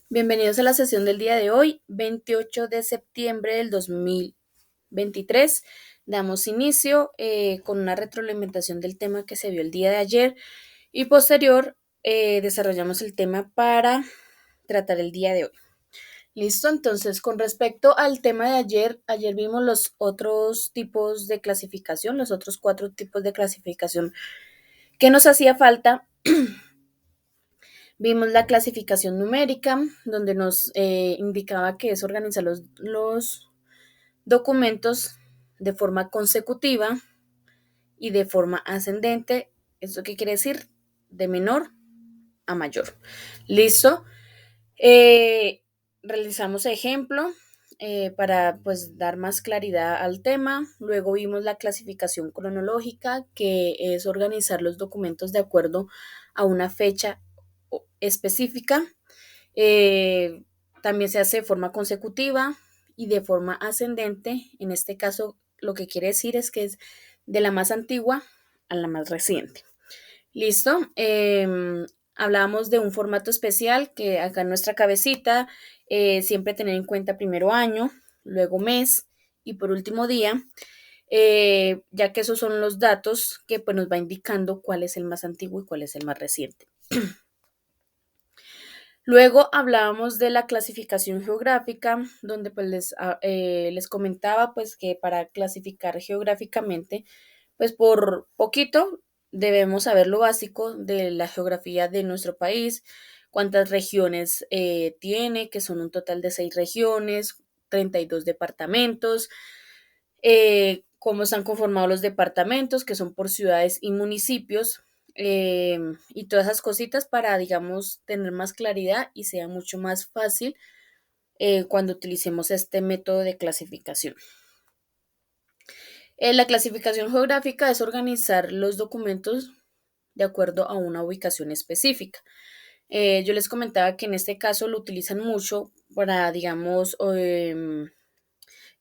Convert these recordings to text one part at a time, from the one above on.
Bienvenidos a la sesión del día de hoy, 28 de septiembre del 2023. Damos inicio con una retroalimentación del tema que se vio el día de ayer y posterior desarrollamos el tema para tratar el día de hoy. Listo, entonces con respecto al tema de ayer vimos los otros tipos de clasificación, los otros 4 tipos de clasificación que nos hacía falta. Vimos la clasificación numérica, donde nos indicaba que es organizar los documentos de forma consecutiva y de forma ascendente. ¿Esto qué quiere decir? De menor a mayor. ¿Listo? Eh, Realizamos ejemplo para pues dar más claridad al tema. Luego vimos la clasificación cronológica, que es organizar los documentos de acuerdo a una fecha específica. Eh, También se hace de forma consecutiva y de forma ascendente. En este caso, lo que quiere decir es que es de la más antigua a la más reciente. Listo. Hablábamos de un formato especial que acá en nuestra cabecita, siempre tener en cuenta primero año, luego mes y por último día, ya que esos son los datos que pues, nos va indicando cuál es el más antiguo y cuál es el más reciente. Luego hablábamos de la clasificación geográfica, donde pues les comentaba pues que para clasificar geográficamente, pues por poquito debemos saber lo básico de la geografía de nuestro país, cuántas regiones tiene, que son un total de 6 regiones, 32 departamentos, cómo están conformados los departamentos, que son por ciudades y municipios, y todas esas cositas para, digamos, tener más claridad y sea mucho más fácil cuando utilicemos este método de clasificación. La clasificación geográfica es organizar los documentos de acuerdo a una ubicación específica. Yo les comentaba que en este caso lo utilizan mucho para, digamos,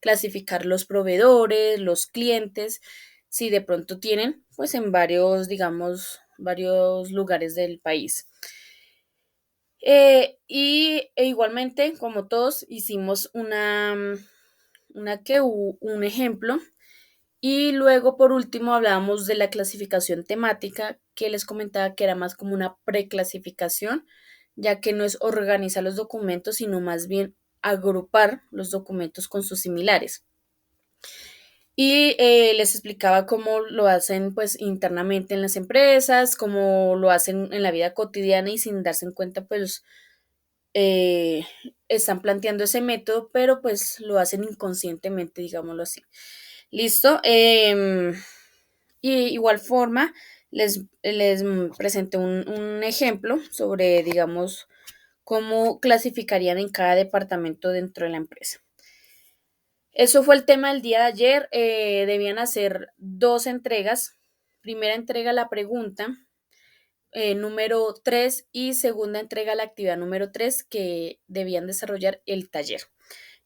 clasificar los proveedores, los clientes, si de pronto tienen, pues en varios, digamos, varios lugares del país. Igualmente, como todos, hicimos un ejemplo. Y luego, por último, hablábamos de la clasificación temática, que les comentaba que era más como una preclasificación, ya que no es organizar los documentos, sino más bien agrupar los documentos con sus similares. Y les explicaba cómo lo hacen pues internamente en las empresas, cómo lo hacen en la vida cotidiana y sin darse en cuenta pues eh, están planteando ese método, pero pues lo hacen inconscientemente, digámoslo así. Listo. Y igual forma les presenté un ejemplo sobre, digamos, cómo clasificarían en cada departamento dentro de la empresa. Eso fue el tema del día de ayer. Debían hacer 2 entregas. Primera entrega la pregunta, número 3 y segunda entrega la actividad número 3 que debían desarrollar el taller.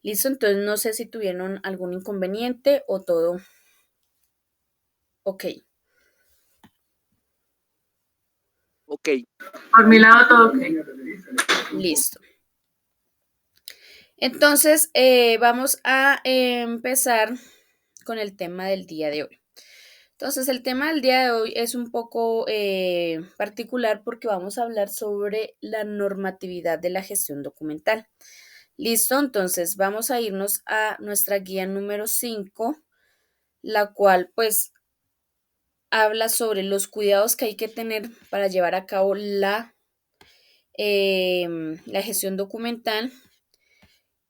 Listo, entonces no sé si tuvieron algún inconveniente o todo ok. Ok, Por mi lado todo ok. Listo. Entonces, vamos a empezar con el tema del día de hoy. Entonces, el tema del día de hoy es un poco particular porque vamos a hablar sobre la normatividad de la gestión documental. Listo, entonces vamos a irnos a nuestra guía número 5, la cual pues habla sobre los cuidados que hay que tener para llevar a cabo la gestión documental.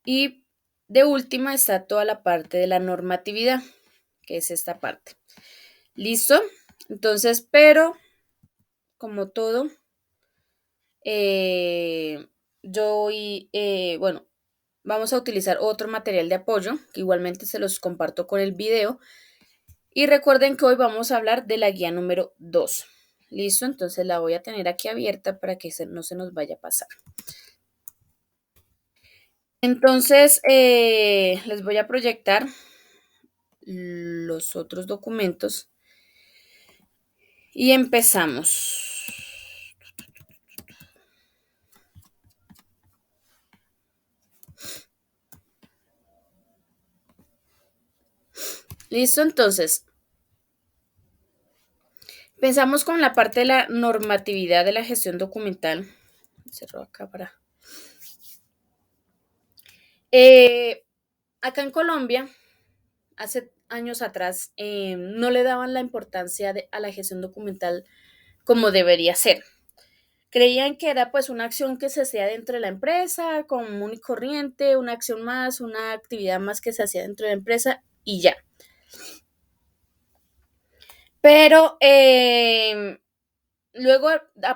Y de última está toda la parte de la normatividad, que es esta parte. ¿Listo? Entonces, pero como todo, eh, bueno, vamos a utilizar otro material de apoyo, que igualmente se los comparto con el video. Y recuerden que hoy vamos a hablar de la guía número 2. ¿Listo? Entonces la voy a tener aquí abierta para que no se nos vaya a pasar. Entonces, les voy a proyectar los otros documentos y empezamos. Listo, entonces, pensamos con la parte de la normatividad de la gestión documental. Cerro acá para. Acá en Colombia, hace años atrás, no le daban la importancia a la gestión documental como debería ser. Creían que era pues una acción que se hacía dentro de la empresa, común y corriente, una acción más, una actividad más que se hacía dentro de la empresa y ya. Pero luego,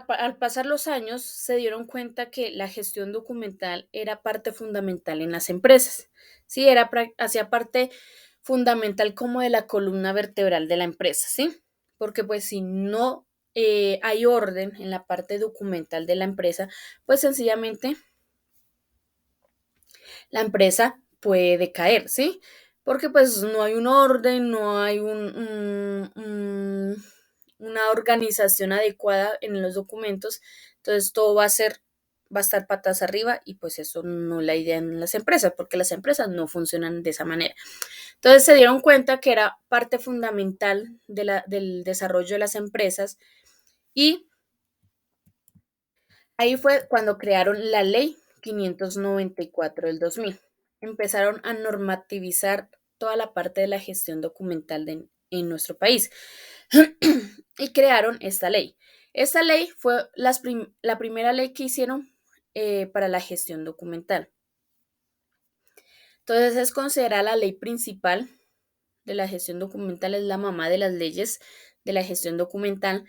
al pasar los años, se dieron cuenta que la gestión documental era parte fundamental en las empresas. Sí, hacía parte fundamental como de la columna vertebral de la empresa, ¿sí? Porque pues si no hay orden en la parte documental de la empresa, pues sencillamente la empresa puede caer, ¿sí? Porque pues no hay un orden, no hay una organización adecuada en los documentos, entonces todo va a estar patas arriba y pues eso no es la idea en las empresas, porque las empresas no funcionan de esa manera. Entonces se dieron cuenta que era parte fundamental del desarrollo de las empresas y ahí fue cuando crearon la ley 594 del 2000. Empezaron a normativizar toda la parte de la gestión documental en nuestro país y crearon esta ley. Esta ley fue la primera ley que hicieron para la gestión documental. Entonces es considerada la ley principal de la gestión documental, es la mamá de las leyes de la gestión documental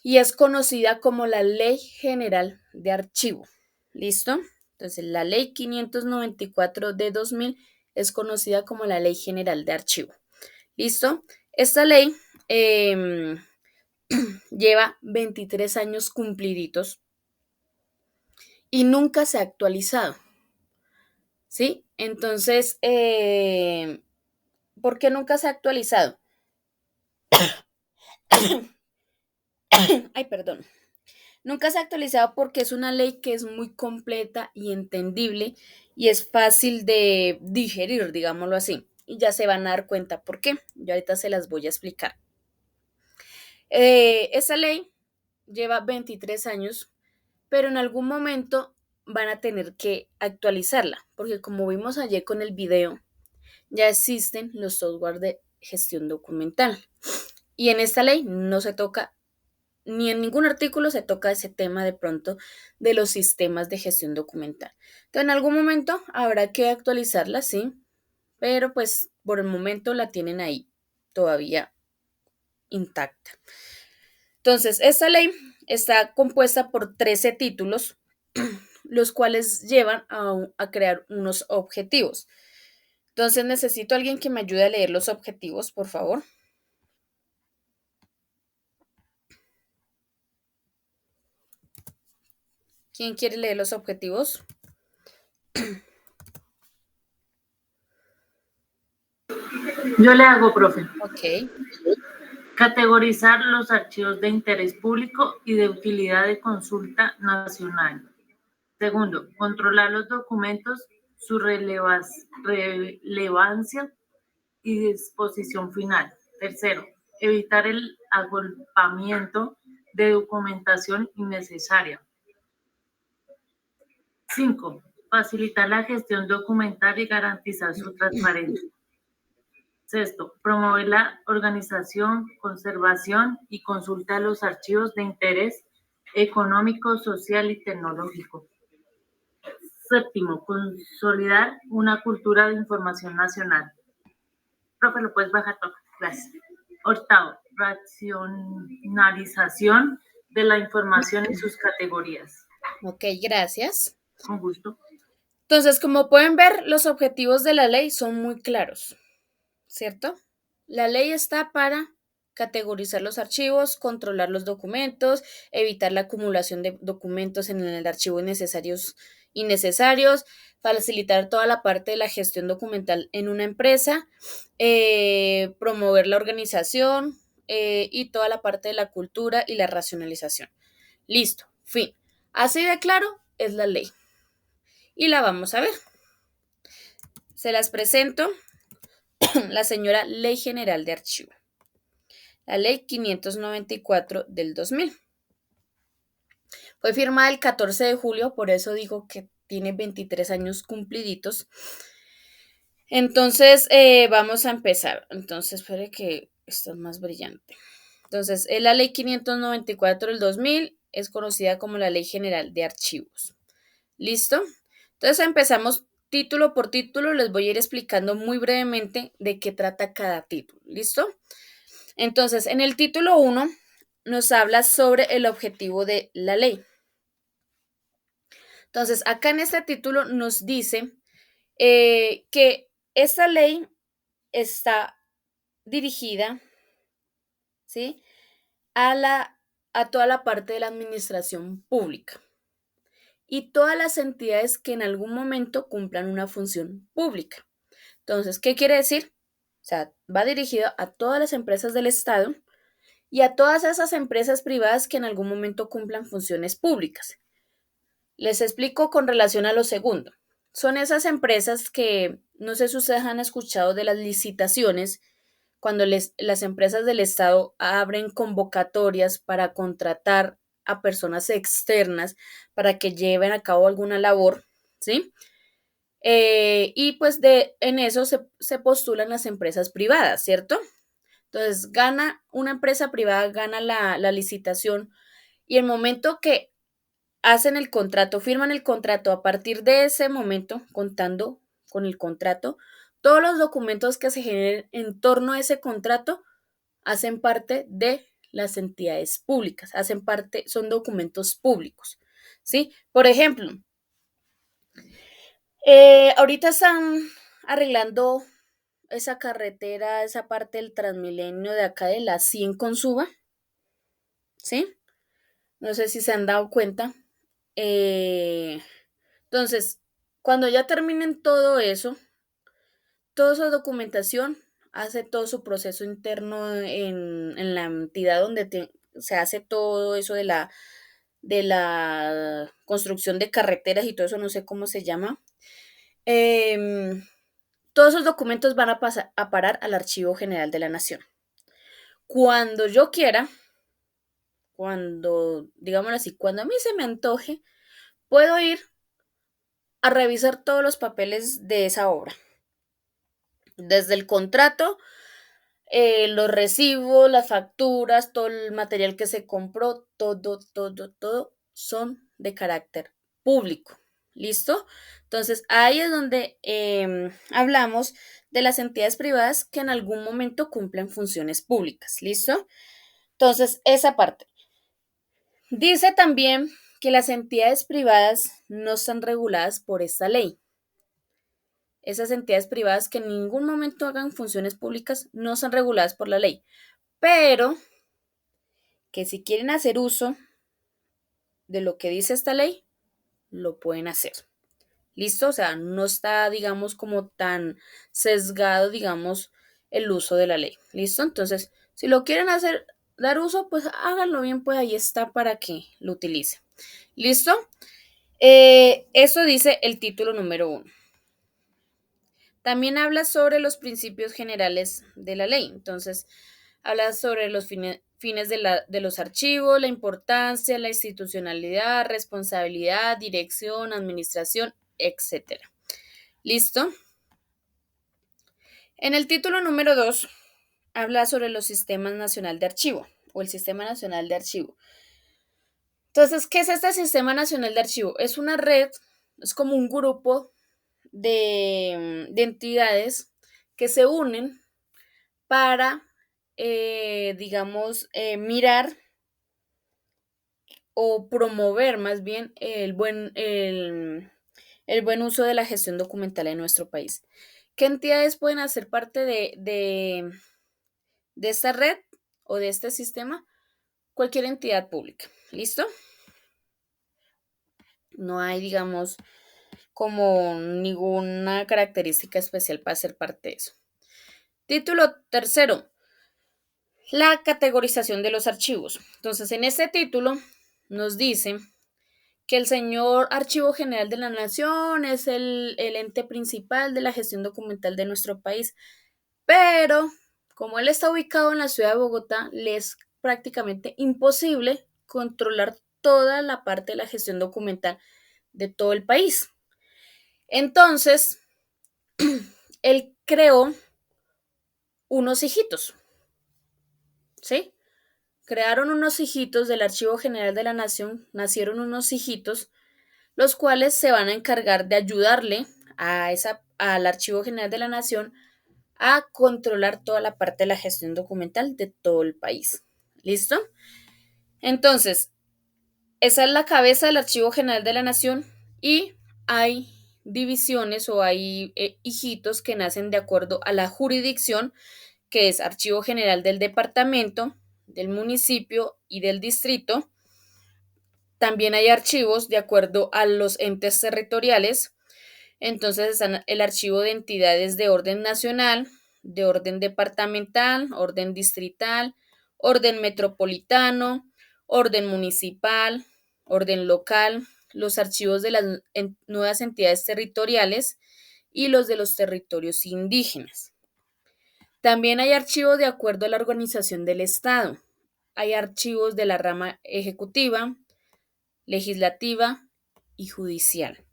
y es conocida como la Ley General de Archivo. ¿Listo? Entonces, la Ley 594 de 2000 es conocida como la Ley General de Archivo. ¿Listo? Esta ley lleva 23 años cumpliditos y nunca se ha actualizado. ¿Sí? Entonces, ¿por qué nunca se ha actualizado? Ay, perdón. Nunca se ha actualizado porque es una ley que es muy completa y entendible y es fácil de digerir, digámoslo así. Y ya se van a dar cuenta por qué. Yo ahorita se las voy a explicar. Esa ley lleva 23 años, pero en algún momento van a tener que actualizarla, porque como vimos ayer con el video, ya existen los software de gestión documental. Y en esta ley no se toca ni en ningún artículo se toca ese tema de pronto de los sistemas de gestión documental. Entonces, en algún momento habrá que actualizarla, sí, pero pues por el momento la tienen ahí todavía intacta. Entonces, esta ley está compuesta por 13 títulos, los cuales llevan a crear unos objetivos. Entonces, necesito a alguien que me ayude a leer los objetivos, por favor. ¿Quién quiere leer los objetivos? Yo le hago, profe. Ok. Categorizar los archivos de interés público y de utilidad de consulta nacional. Segundo, controlar los documentos, su relevancia y disposición final. Tercero, evitar el agolpamiento de documentación innecesaria. 5. Facilitar la gestión documental y garantizar su transparencia. Sexto, promover la organización, conservación y consulta de los archivos de interés económico, social y tecnológico. Séptimo, consolidar una cultura de información nacional. Profe, lo puedes bajar todo. Gracias. Octavo, racionalización de la información y sus categorías. Ok, gracias. Con gusto. Entonces, como pueden ver, los objetivos de la ley son muy claros, ¿cierto? La ley está para categorizar los archivos, controlar los documentos, evitar la acumulación de documentos en el archivo innecesarios, facilitar toda la parte de la gestión documental en una empresa, promover la organización y toda la parte de la cultura y la racionalización. Listo, fin. Así de claro es la ley. Y la vamos a ver. Se las presento. la señora Ley General de Archivo, la Ley 594 del 2000. Fue firmada el 14 de julio, por eso digo que tiene 23 años cumpliditos. Entonces, vamos a empezar. Entonces, espere que esto es más brillante. Entonces, es la Ley 594 del 2000, es conocida como la Ley General de Archivos. ¿Listo? Entonces, empezamos título por título. Les voy a ir explicando muy brevemente de qué trata cada título. ¿Listo? Entonces, en el título 1 nos habla sobre el objetivo de la ley. Entonces, acá en este título nos dice que esta ley está dirigida, ¿sí?, a toda la parte de la administración pública y todas las entidades que en algún momento cumplan una función pública. Entonces, ¿qué quiere decir? O sea, va dirigido a todas las empresas del Estado y a todas esas empresas privadas que en algún momento cumplan funciones públicas. Les explico con relación a lo segundo. Son esas empresas que, no sé si ustedes han escuchado de las licitaciones, cuando las empresas del Estado abren convocatorias para contratar a personas externas para que lleven a cabo alguna labor, ¿sí? Y pues en eso se postulan las empresas privadas, ¿cierto? Entonces, gana una empresa privada, gana la licitación y el momento que hacen el contrato, firman el contrato, a partir de ese momento, contando con el contrato, todos los documentos que se generen en torno a ese contrato hacen parte de las entidades públicas, hacen parte, son documentos públicos, ¿sí? Por ejemplo, ahorita están arreglando esa carretera, esa parte del Transmilenio de acá de la 100 con Suba, ¿sí? No sé si se han dado cuenta. Entonces, cuando ya terminen todo eso, toda esa documentación hace todo su proceso interno en la entidad donde se hace todo eso de la construcción de carreteras y todo eso, no sé cómo se llama. Todos esos documentos van a pasar a parar al Archivo General de la Nación. Cuando yo quiera, digámoslo así, cuando a mí se me antoje, puedo ir a revisar todos los papeles de esa obra. Desde el contrato, los recibos, las facturas, todo el material que se compró, todo son de carácter público. ¿Listo? Entonces, ahí es donde hablamos de las entidades privadas que en algún momento cumplen funciones públicas. ¿Listo? Entonces, esa parte. Dice también que las entidades privadas no están reguladas por esta ley. Esas entidades privadas que en ningún momento hagan funciones públicas no son reguladas por la ley, pero que si quieren hacer uso de lo que dice esta ley, lo pueden hacer. ¿Listo? O sea, no está, digamos, como tan sesgado, digamos, el uso de la ley. ¿Listo? Entonces, si lo quieren hacer, dar uso, pues háganlo bien, pues ahí está para que lo utilicen. ¿Listo? Eso dice el título número 1. También habla sobre los principios generales de la ley. Entonces, habla sobre los fines de los archivos, la importancia, la institucionalidad, responsabilidad, dirección, administración, etc. ¿Listo? En el título número 2, habla sobre los sistemas nacional de archivo o el Sistema Nacional de Archivo. Entonces, ¿qué es este Sistema Nacional de Archivo? Es una red, es como un grupo de entidades que se unen para, digamos, mirar o promover más bien el buen uso de la gestión documental en nuestro país. ¿Qué entidades pueden hacer parte de esta red o de este sistema? Cualquier entidad pública. ¿Listo? No hay, digamos, como ninguna característica especial para ser parte de eso. Título 3. La categorización de los archivos. Entonces, en este título nos dice que el señor Archivo General de la Nación es el ente principal de la gestión documental de nuestro país. pero como él está ubicado en la ciudad de Bogotá, le es prácticamente imposible controlar toda la parte de la gestión documental de todo el país. Entonces, él creó unos hijitos, ¿sí? Crearon unos hijitos del Archivo General de la Nación, nacieron unos hijitos, los cuales se van a encargar de ayudarle al Archivo General de la Nación a controlar toda la parte de la gestión documental de todo el país. ¿Listo? Entonces, esa es la cabeza del Archivo General de la Nación y hay divisiones o hay hijitos que nacen de acuerdo a la jurisdicción, que es Archivo General del Departamento, del municipio y del distrito. También hay archivos de acuerdo a los entes territoriales. Entonces están el archivo de entidades de orden nacional, de orden departamental, orden distrital, orden metropolitano, orden municipal, orden local, los archivos de las nuevas entidades territoriales y los de los territorios indígenas. También hay archivos de acuerdo a la organización del Estado. Hay archivos de la rama ejecutiva, legislativa y judicial,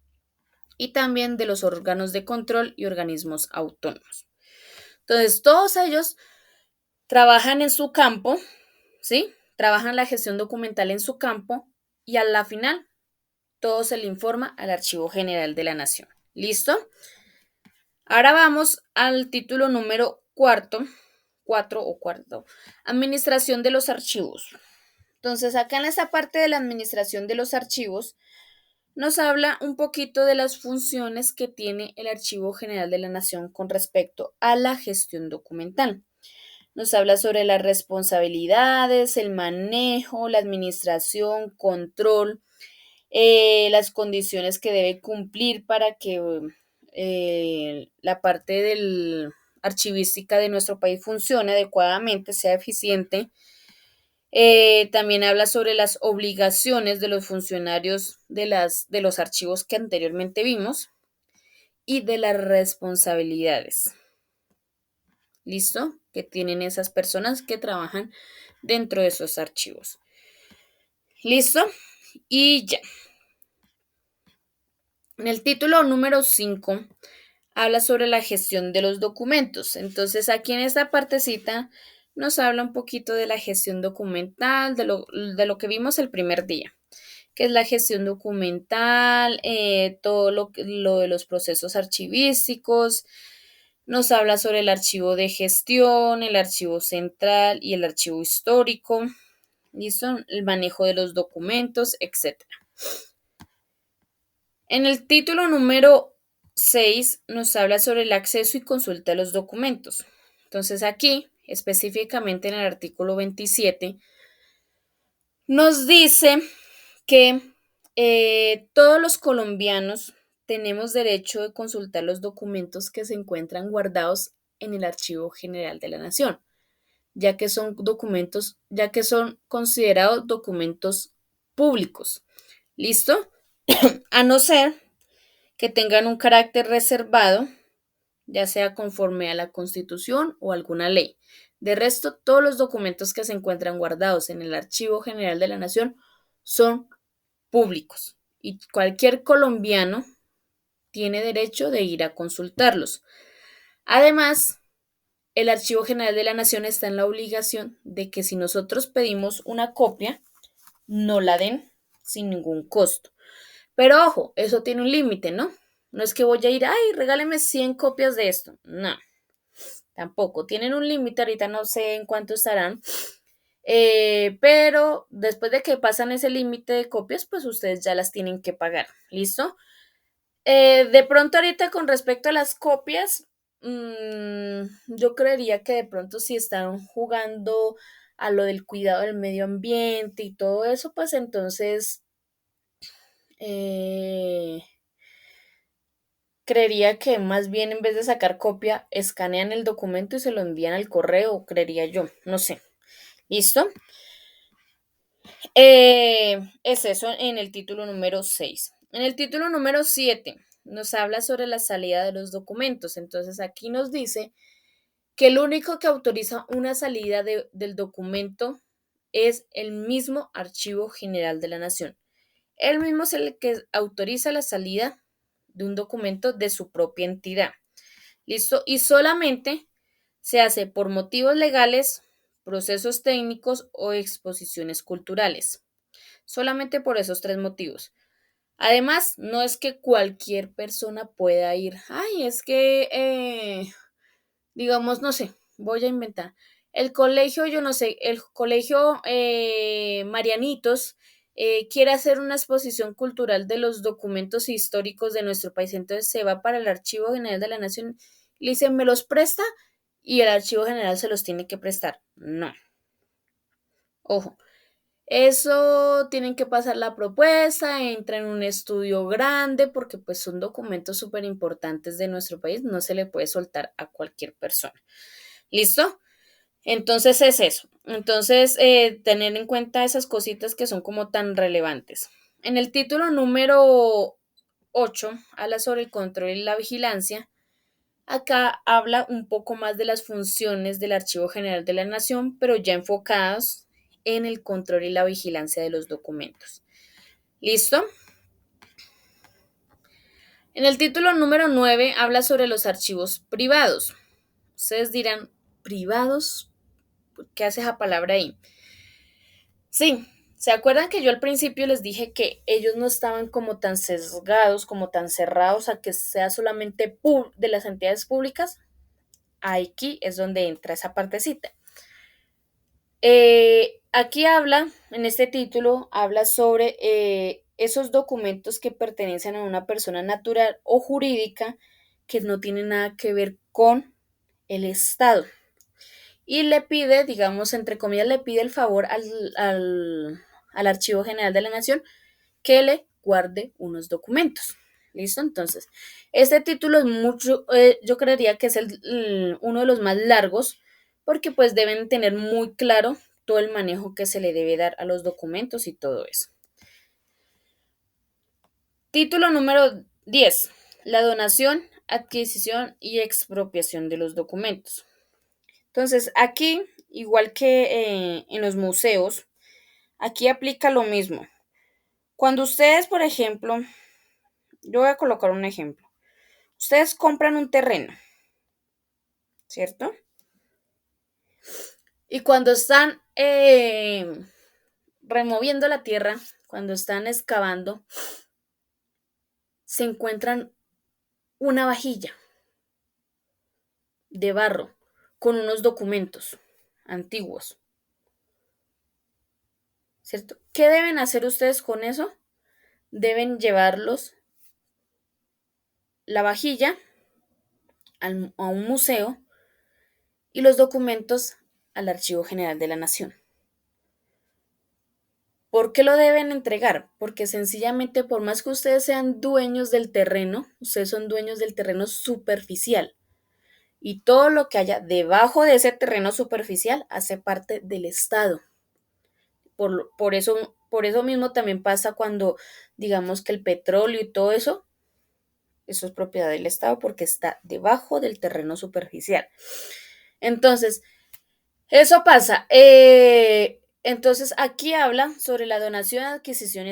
y también de los órganos de control y organismos autónomos. Entonces, todos ellos trabajan en su campo, ¿sí? Trabajan la gestión documental en su campo y a la final todo se le informa al Archivo General de la Nación. ¿Listo? Ahora vamos al título número 4, Administración de los archivos. Entonces, acá en esta parte de la administración de los archivos, nos habla un poquito de las funciones que tiene el Archivo General de la Nación con respecto a la gestión documental. Nos habla sobre las responsabilidades, el manejo, la administración, control, las condiciones que debe cumplir para que la parte del archivística de nuestro país funcione adecuadamente, sea eficiente. También habla sobre las obligaciones de los funcionarios de los archivos que anteriormente vimos y de las responsabilidades. ¿Listo? Que tienen esas personas que trabajan dentro de esos archivos. ¿Listo? Y ya. En el título número 5 habla sobre la gestión de los documentos. Entonces, aquí en esta partecita nos habla un poquito de la gestión documental, de lo que vimos el primer día, que es la gestión documental, todo lo de los procesos archivísticos. Nos habla sobre el archivo de gestión, el archivo central y el archivo histórico. ¿Listo? El manejo de los documentos, etc. En el título número 6 nos habla sobre el acceso y consulta de los documentos. Entonces aquí, específicamente en el artículo 27, nos dice que todos los colombianos tenemos derecho de consultar los documentos que se encuentran guardados en el Archivo General de la Nación, ya que son considerados documentos públicos. ¿Listo? A no ser que tengan un carácter reservado, ya sea conforme a la Constitución o alguna ley. De resto, todos los documentos que se encuentran guardados en el Archivo General de la Nación son públicos y cualquier colombiano tiene derecho de ir a consultarlos. Además, el Archivo General de la Nación está en la obligación de que si nosotros pedimos una copia, no la den sin ningún costo. Pero ojo, eso tiene un límite, ¿no? No es que voy a ir, ay, regáleme 100 copias de esto. No, tampoco. Tienen un límite, ahorita no sé en cuánto estarán. Pero después de que pasan ese límite de copias, pues ustedes ya las tienen que pagar. ¿Listo? De pronto ahorita con respecto a las copias, yo creería que de pronto si están jugando a lo del cuidado del medio ambiente y todo eso, pues entonces creería que más bien en vez de sacar copia, escanean el documento y se lo envían al correo, creería yo, no sé. ¿Listo? Es eso en el título número 6. En el título número 7 nos habla sobre la salida de los documentos. Entonces aquí nos dice que el único que autoriza una salida del documento es el mismo Archivo General de la Nación. Él mismo es el que autoriza la salida de un documento de su propia entidad. ¿Listo? Y solamente se hace por motivos legales, procesos técnicos o exposiciones culturales. Solamente por esos 3 motivos. Además, no es que cualquier persona pueda ir. Ay, es que, digamos, no sé, voy a inventar. El colegio, yo no sé, el colegio Marianitos quiere hacer una exposición cultural de los documentos históricos de nuestro país. Entonces se va para el Archivo General de la Nación y le dicen, ¿me los presta? Y el Archivo General se los tiene que prestar. No. Ojo. Eso tienen que pasar la propuesta, entra en un estudio grande porque pues son documentos súper importantes de nuestro país, no se le puede soltar a cualquier persona. ¿Listo? Entonces es eso. Entonces, tener en cuenta esas cositas que son como tan relevantes. En el título número 8 habla sobre el control y la vigilancia. Acá habla un poco más de las funciones del Archivo General de la Nación, pero ya enfocadas en el control y la vigilancia de los documentos. ¿Listo? En el título número 9 habla sobre los archivos privados. Ustedes dirán, ¿privados? ¿Qué hace esa palabra ahí? Sí, ¿se acuerdan que yo al principio les dije que ellos no estaban como tan sesgados, como tan cerrados a que sea solamente de las entidades públicas? Aquí es donde entra esa partecita. Aquí habla, en este título, habla sobre esos documentos que pertenecen a una persona natural o jurídica que no tienen nada que ver con el Estado. Y le pide, digamos, entre comillas, le pide el favor al Archivo General de la Nación que le guarde unos documentos. ¿Listo? Entonces, este título es mucho, yo creería que es uno de los más largos, porque pues deben tener muy claro todo el manejo que se le debe dar a los documentos y todo eso. Título número 10. La donación, adquisición y expropiación de los documentos. Entonces, aquí, igual que en los museos, aquí aplica lo mismo. Cuando ustedes, por ejemplo, yo voy a colocar un ejemplo. Ustedes compran un terreno, ¿cierto? Y cuando están removiendo la tierra, cuando están excavando, se encuentran una vajilla de barro con unos documentos antiguos, ¿cierto? ¿Qué deben hacer ustedes con eso? Deben llevarlos, la vajilla, a un museo y los documentos al Archivo General de la Nación. ¿Por qué lo deben entregar? Porque sencillamente, por más que ustedes sean dueños del terreno, ustedes son dueños del terreno superficial. Y todo lo que haya debajo de ese terreno superficial hace parte del Estado. Por eso mismo también pasa cuando digamos que el petróleo y todo eso es propiedad del Estado porque está debajo del terreno superficial. Entonces, eso pasa. Entonces, aquí habla sobre la donación, adquisición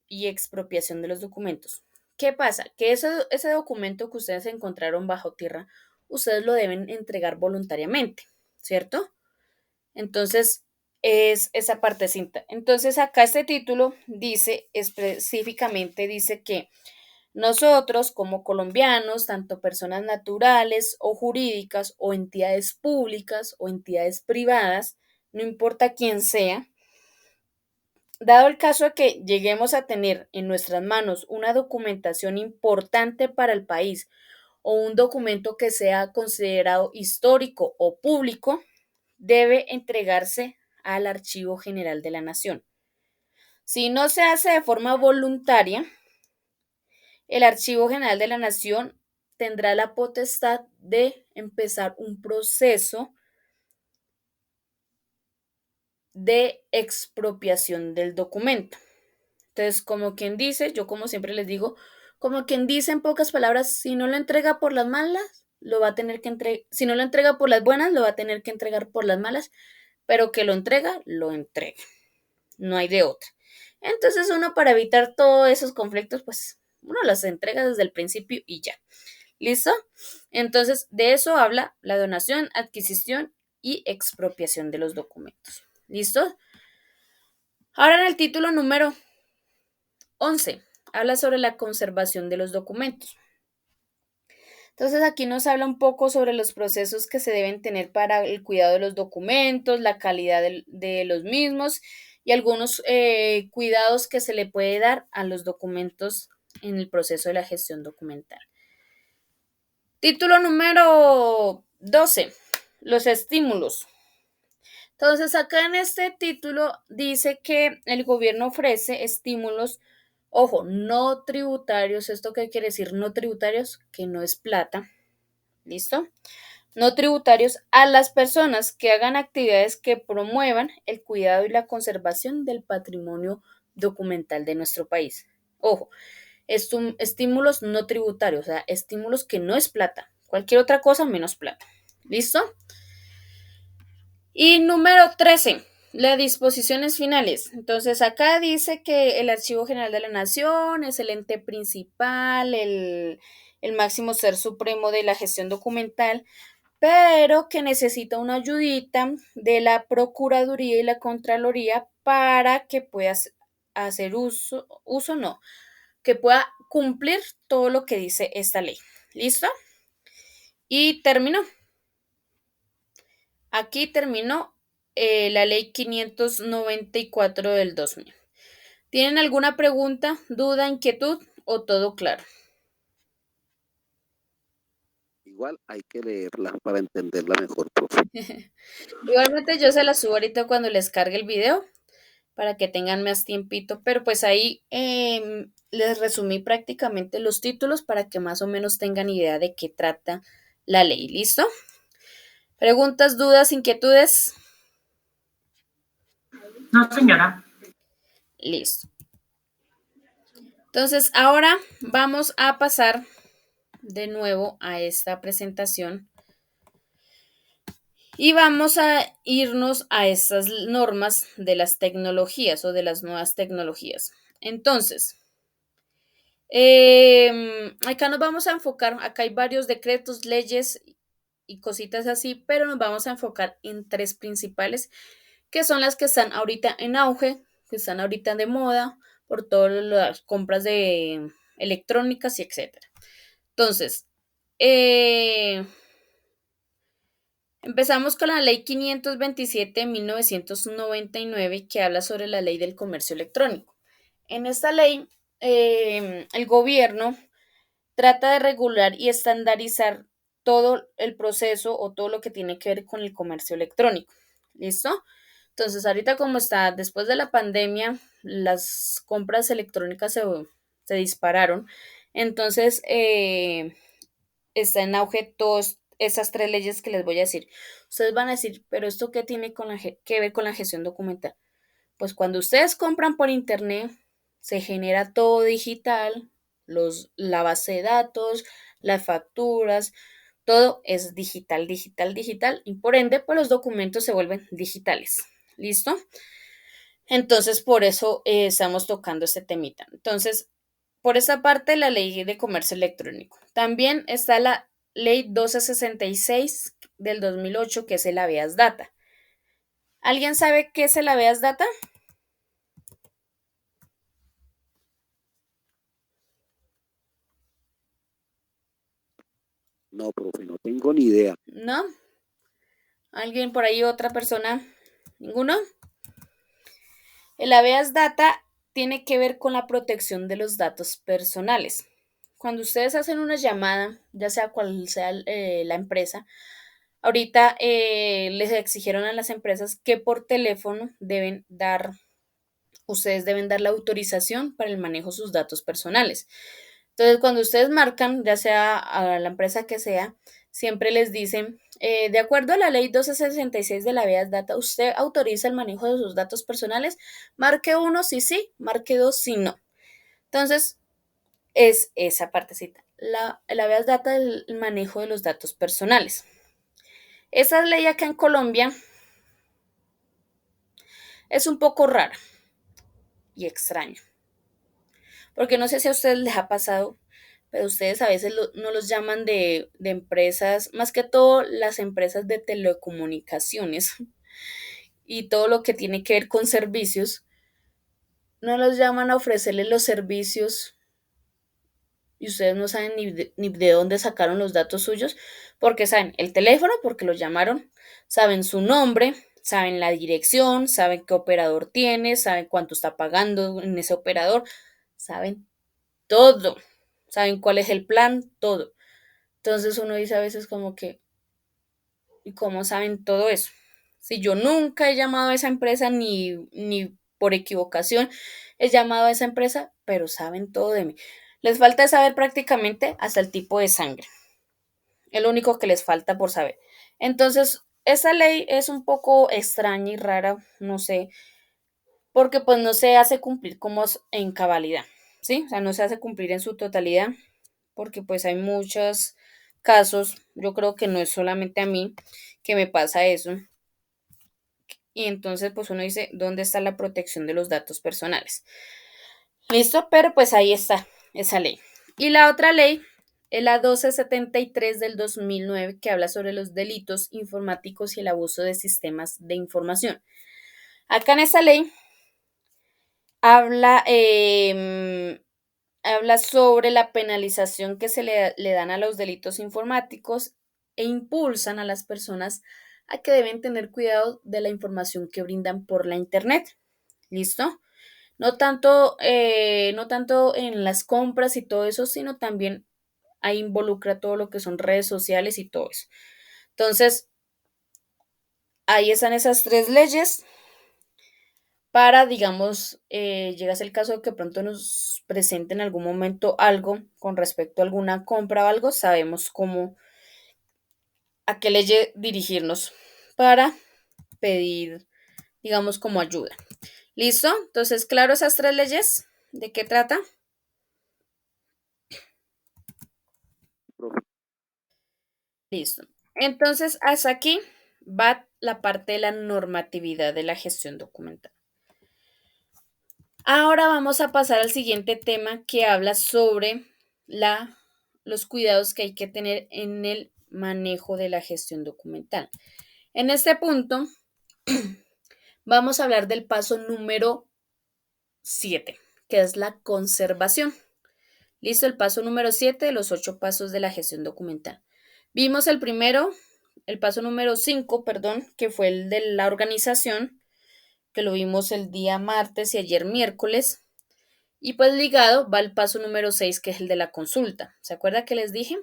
y expropiación de los documentos. ¿Qué pasa? Que ese documento que ustedes encontraron bajo tierra, ustedes lo deben entregar voluntariamente, ¿cierto? Entonces, es esa partecita. Entonces, acá este título dice, específicamente dice que nosotros como colombianos, tanto personas naturales o jurídicas o entidades públicas o entidades privadas, no importa quién sea, dado el caso de que lleguemos a tener en nuestras manos una documentación importante para el país o un documento que sea considerado histórico o público, debe entregarse al Archivo General de la Nación. Si no se hace de forma voluntaria, el Archivo General de la Nación tendrá la potestad de empezar un proceso de expropiación del documento. Entonces, como quien dice, yo como siempre les digo, como quien dice en pocas palabras, si no lo entrega por las malas, lo va a tener que entregar, si no lo entrega por las buenas, lo va a tener que entregar por las malas, pero que lo entrega, lo entrega. No hay de otra. Entonces uno para evitar todos esos conflictos, pues uno las entrega desde el principio y ya. ¿Listo? Entonces de eso habla la donación, adquisición y expropiación de los documentos. ¿Listo? Ahora en el título número 11 habla sobre la conservación de los documentos. Entonces aquí nos habla un poco sobre los procesos que se deben tener para el cuidado de los documentos, la calidad de los mismos y algunos cuidados que se le puede dar a los documentos en el proceso de la gestión documental. Título número 12, los estímulos. Entonces acá en este título dice que el gobierno ofrece estímulos, ojo, no tributarios. ¿Esto qué quiere decir? No tributarios, que no es plata. ¿Listo? No tributarios a las personas que hagan actividades que promuevan el cuidado y la conservación del patrimonio documental de nuestro país. Ojo, estímulos no tributarios, o sea, estímulos que no es plata. Cualquier otra cosa menos plata. ¿Listo? Y número 13, las disposiciones finales. Entonces acá dice que el Archivo General de la Nación es el ente principal, el máximo ser supremo de la gestión documental, pero que necesita una ayudita de la Procuraduría y la Contraloría para que pueda hacer uso no, que pueda cumplir todo lo que dice esta ley. ¿Listo? Y terminó. Aquí terminó la ley 594 del 2000. ¿Tienen alguna pregunta, duda, inquietud o todo claro? Igual hay que leerla para entenderla mejor, profe. Igualmente yo se la subo ahorita cuando les cargue el video para que tengan más tiempito, pero pues ahí les resumí prácticamente los títulos para que más o menos tengan idea de qué trata la ley. ¿Listo? ¿Preguntas, dudas, inquietudes? No, señora. Listo. Entonces, ahora vamos a pasar de nuevo a esta presentación y vamos a irnos a estas normas de las tecnologías o de las nuevas tecnologías. Entonces, acá nos vamos a enfocar, acá hay varios decretos, leyes y cositas así, pero nos vamos a enfocar en tres principales, que son las que están ahorita en auge, que están ahorita de moda por todas las compras de electrónicas y etcétera. Entonces, empezamos con la ley 527 de 1999 que habla sobre la ley del comercio electrónico. En esta ley, el gobierno trata de regular y estandarizar todo el proceso o todo lo que tiene que ver con el comercio electrónico. ¿Listo? Entonces, ahorita como está, después de la pandemia, las compras electrónicas se dispararon. Entonces, está en auge todas esas tres leyes que les voy a decir. Ustedes van a decir, pero ¿esto qué tiene que ver con la gestión documental? Pues cuando ustedes compran por internet, se genera todo digital, la base de datos, las facturas, todo es digital, digital, digital, y por ende, pues los documentos se vuelven digitales. ¿Listo? Entonces, por eso estamos tocando este temita. Entonces, por esa parte, la ley de comercio electrónico. También está la ley 1266 del 2008, que es el habeas data. ¿Alguien sabe qué es el habeas data? No, profe, no tengo ni idea. ¿No? ¿Alguien por ahí, otra persona? ¿Ninguno? El habeas data tiene que ver con la protección de los datos personales. Cuando ustedes hacen una llamada, ya sea cual sea la empresa, ahorita les exigieron a las empresas que por teléfono ustedes deben dar la autorización para el manejo de sus datos personales. Entonces, cuando ustedes marcan, ya sea a la empresa que sea, siempre les dicen, de acuerdo a la ley 1266 de la habeas data, usted autoriza el manejo de sus datos personales, marque 1 si sí, marque 2 si no. Entonces, es esa partecita. El habeas data del manejo de los datos personales. Esa ley acá en Colombia es un poco rara y extraña, porque no sé si a ustedes les ha pasado, pero ustedes a veces no los llaman de empresas, más que todo las empresas de telecomunicaciones y todo lo que tiene que ver con servicios, no los llaman a ofrecerles los servicios y ustedes no saben ni de dónde sacaron los datos suyos, porque saben el teléfono, porque lo llamaron, saben su nombre, saben la dirección, saben qué operador tiene, saben cuánto está pagando en ese operador, saben todo, saben cuál es el plan, todo. Entonces uno dice a veces como que, ¿y cómo saben todo eso? Si yo nunca he llamado a esa empresa ni por equivocación he llamado a esa empresa, pero saben todo de mí. Les falta saber prácticamente hasta el tipo de sangre. Es lo único que les falta por saber. Entonces, esa ley es un poco extraña y rara, no sé, porque pues no se hace cumplir como en cabalidad, ¿sí? O sea, no se hace cumplir en su totalidad, porque pues hay muchos casos, yo creo que no es solamente a mí que me pasa eso, y entonces pues uno dice, ¿dónde está la protección de los datos personales? ¿Listo? Pero pues ahí está esa ley. Y la otra ley es la 1273 del 2009 que habla sobre los delitos informáticos y el abuso de sistemas de información. Acá en esa ley habla, habla sobre la penalización que se le dan a los delitos informáticos e impulsan a las personas a que deben tener cuidado de la información que brindan por la Internet. ¿Listo? No tanto en las compras y todo eso, sino también ahí involucra todo lo que son redes sociales y todo eso. Entonces, ahí están esas tres leyes para, digamos, llegas el caso de que pronto nos presente en algún momento algo con respecto a alguna compra o algo, sabemos cómo, a qué ley dirigirnos para pedir, digamos, como ayuda. ¿Listo? Entonces, claro, esas tres leyes, ¿de qué trata? Profe, Listo. Entonces, hasta aquí va la parte de la normatividad de la gestión documental. Ahora vamos a pasar al siguiente tema que habla sobre los cuidados que hay que tener en el manejo de la gestión documental. En este punto, vamos a hablar del paso número 7, que es la conservación. Listo, el paso número 7 de los 8 pasos de la gestión documental. Vimos el primero, el paso número 5, perdón, que fue el de la organización, que lo vimos el día martes y ayer miércoles. Y pues ligado va el paso número 6, que es el de la consulta. ¿Se acuerda que les dije?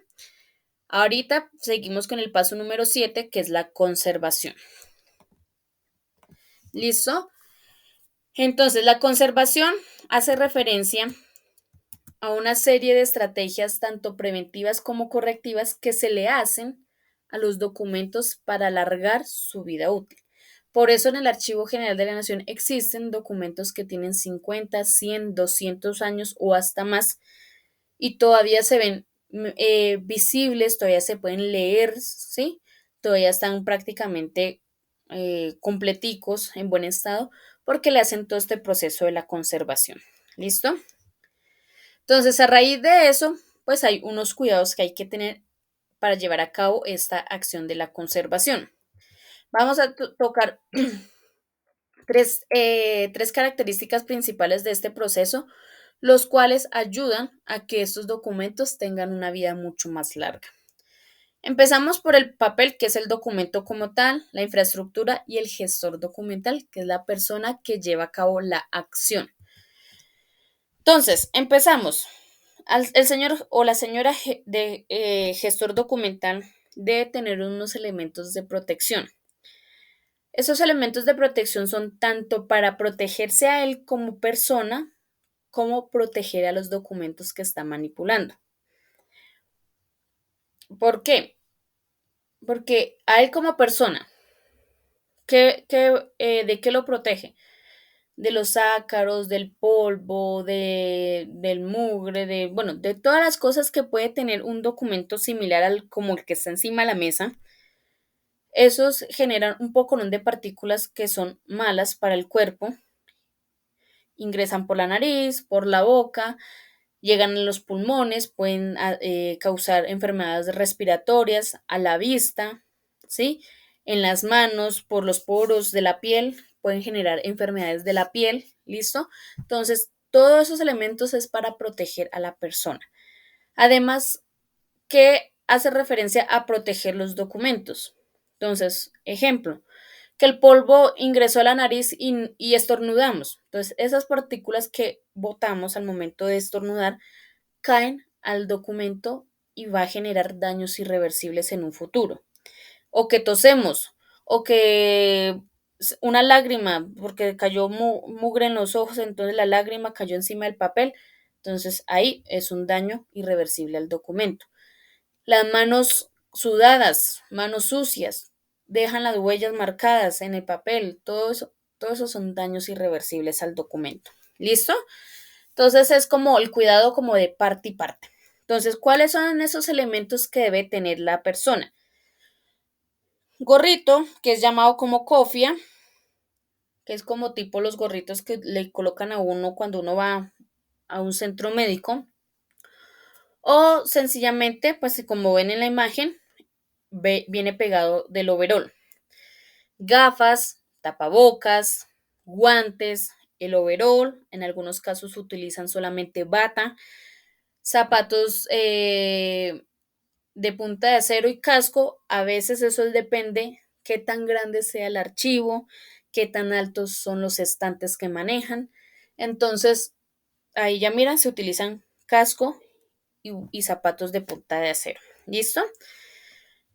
Ahorita seguimos con el paso número 7, que es la conservación. ¿Listo? Entonces, la conservación hace referencia a una serie de estrategias tanto preventivas como correctivas que se le hacen a los documentos para alargar su vida útil. Por eso en el Archivo General de la Nación existen documentos que tienen 50, 100, 200 años o hasta más y todavía se ven visibles, todavía se pueden leer, ¿sí? Todavía están prácticamente completicos, en buen estado, porque le hacen todo este proceso de la conservación. ¿Listo? Entonces, a raíz de eso, pues hay unos cuidados que hay que tener para llevar a cabo esta acción de la conservación. Vamos a tocar tres características principales de este proceso, los cuales ayudan a que estos documentos tengan una vida mucho más larga. Empezamos por el papel, que es el documento como tal, la infraestructura y el gestor documental, que es la persona que lleva a cabo la acción. Entonces, empezamos. El señor o la señora gestor documental debe tener unos elementos de protección. Esos elementos de protección son tanto para protegerse a él como persona, como proteger a los documentos que está manipulando. ¿Por qué? Porque a él como persona, ¿de qué lo protege? de los ácaros, del polvo, del mugre, bueno, de todas las cosas que puede tener un documento similar al como el que está encima de la mesa. Esos generan un poco de partículas que son malas para el cuerpo, ingresan por la nariz, por la boca, llegan a los pulmones, pueden causar enfermedades respiratorias, a la vista, ¿sí? En las manos, por los poros de la piel, pueden generar enfermedades de la piel, ¿listo? Entonces, todos esos elementos es para proteger a la persona. Además, que hace referencia a proteger los documentos. Entonces, ejemplo, que el polvo ingresó a la nariz y estornudamos. Entonces, esas partículas que botamos al momento de estornudar caen al documento y va a generar daños irreversibles en un futuro. O que tosemos, o que una lágrima, porque cayó mugre en los ojos, entonces la lágrima cayó encima del papel. Entonces, ahí es un daño irreversible al documento. Las manos sudadas, manos sucias, dejan las huellas marcadas en el papel. Todo eso son daños irreversibles al documento. ¿Listo? Entonces es como el cuidado como de parte y parte. Entonces, ¿cuáles son esos elementos que debe tener la persona? Gorrito, que es llamado como cofia, que es como tipo los gorritos que le colocan a uno cuando uno va a un centro médico. O sencillamente, pues como ven en la imagen, viene pegado del overol. Gafas, tapabocas, guantes, el overol, en algunos casos utilizan solamente bata, zapatos de punta de acero y casco. A veces eso depende qué tan grande sea el archivo, qué tan altos son los estantes que manejan. Entonces, ahí ya miran, se utilizan casco y zapatos de punta de acero. ¿Listo?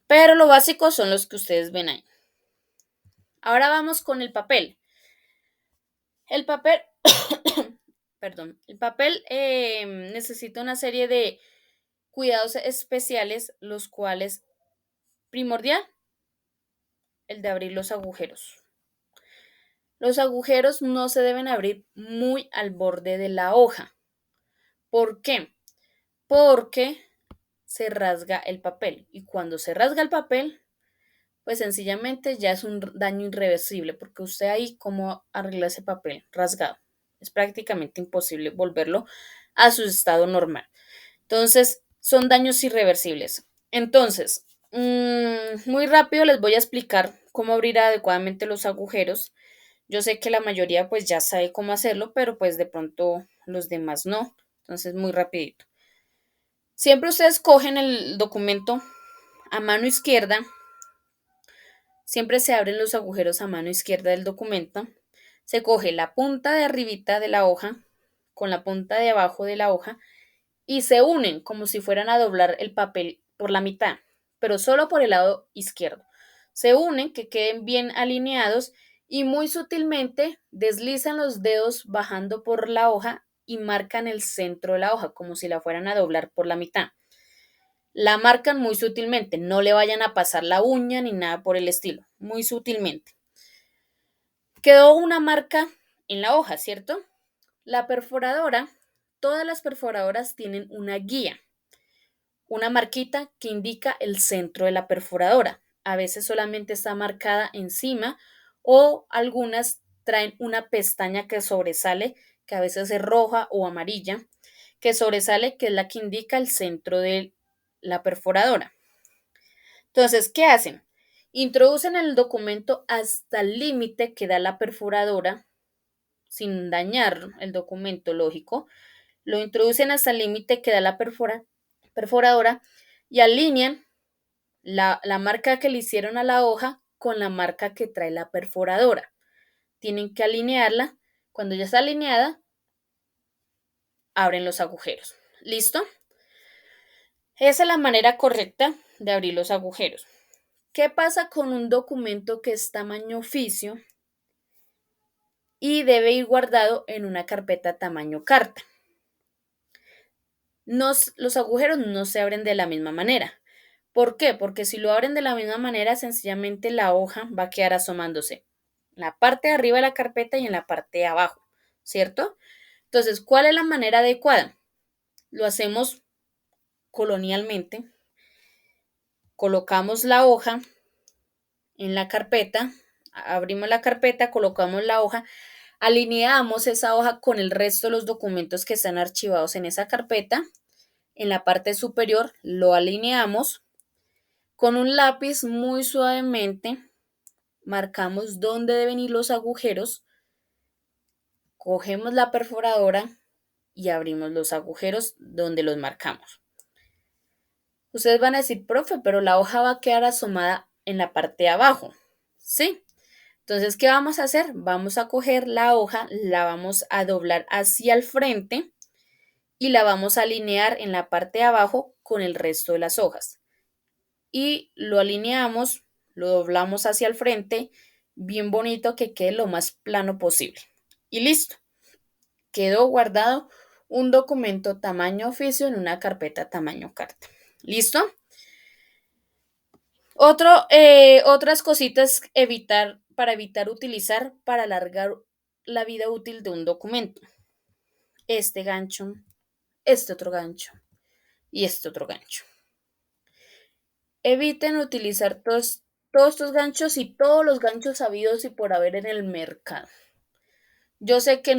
Pero lo básico son los que ustedes ven ahí. Ahora vamos con el papel. El papel, perdón, el papel necesita una serie de cuidados especiales, los cuales, primordial, el de abrir los agujeros. Los agujeros no se deben abrir muy al borde de la hoja. ¿Por qué? Porque se rasga el papel. Y cuando se rasga el papel, pues sencillamente ya es un daño irreversible, porque usted ahí, ¿cómo arregla ese papel rasgado? Es prácticamente imposible volverlo a su estado normal. Entonces, son daños irreversibles. Entonces, muy rápido les voy a explicar cómo abrir adecuadamente los agujeros. Yo sé que la mayoría pues ya sabe cómo hacerlo, pero pues de pronto los demás no. Entonces, muy rapidito. Siempre ustedes cogen el documento a mano izquierda. Siempre se abren los agujeros a mano izquierda del documento. Se coge la punta de arribita de la hoja con la punta de abajo de la hoja y se unen como si fueran a doblar el papel por la mitad, pero solo por el lado izquierdo. Se unen, que queden bien alineados y muy sutilmente deslizan los dedos bajando por la hoja y marcan el centro de la hoja como si la fueran a doblar por la mitad. La marcan muy sutilmente, no le vayan a pasar la uña ni nada por el estilo, muy sutilmente. Quedó una marca en la hoja, ¿cierto? La perforadora, todas las perforadoras tienen una guía, una marquita que indica el centro de la perforadora. A veces solamente está marcada encima o algunas traen una pestaña que sobresale, que a veces es roja o amarilla, que sobresale, que es la que indica el centro de la perforadora. Entonces, ¿qué hacen? Introducen el documento hasta el límite que da la perforadora, sin dañar el documento, lógico. Lo introducen hasta el límite que da la perforadora y alinean la marca que le hicieron a la hoja con la marca que trae la perforadora. Tienen que alinearla. Cuando ya está alineada, abren los agujeros. ¿Listo? Esa es la manera correcta de abrir los agujeros. ¿Qué pasa con un documento que es tamaño oficio y debe ir guardado en una carpeta tamaño carta? Los agujeros no se abren de la misma manera. ¿Por qué? Porque si lo abren de la misma manera, sencillamente la hoja va a quedar asomándose. en la parte de arriba de la carpeta y en la parte de abajo, ¿cierto? Entonces, ¿cuál es la manera adecuada? Lo hacemos colonialmente. Colocamos la hoja en la carpeta, abrimos la carpeta, colocamos la hoja, alineamos esa hoja con el resto de los documentos que están archivados en esa carpeta. En la parte superior lo alineamos. Con un lápiz muy suavemente marcamos dónde deben ir los agujeros. Cogemos la perforadora y abrimos los agujeros donde los marcamos. Ustedes van a decir, profe, pero la hoja va a quedar asomada en la parte de abajo. Sí. Entonces, ¿qué vamos a hacer? Vamos a coger la hoja, la vamos a doblar hacia el frente y la vamos a alinear en la parte de abajo con el resto de las hojas. Y lo alineamos, lo doblamos hacia el frente, bien bonito, que quede lo más plano posible. Y listo. Quedó guardado un documento tamaño oficio en una carpeta tamaño carta. ¿Listo? Otras cositas para evitar utilizar para alargar la vida útil de un documento. Este gancho, este otro gancho y este otro gancho. Eviten utilizar todos estos ganchos y todos los ganchos habidos y por haber en el mercado. Yo sé que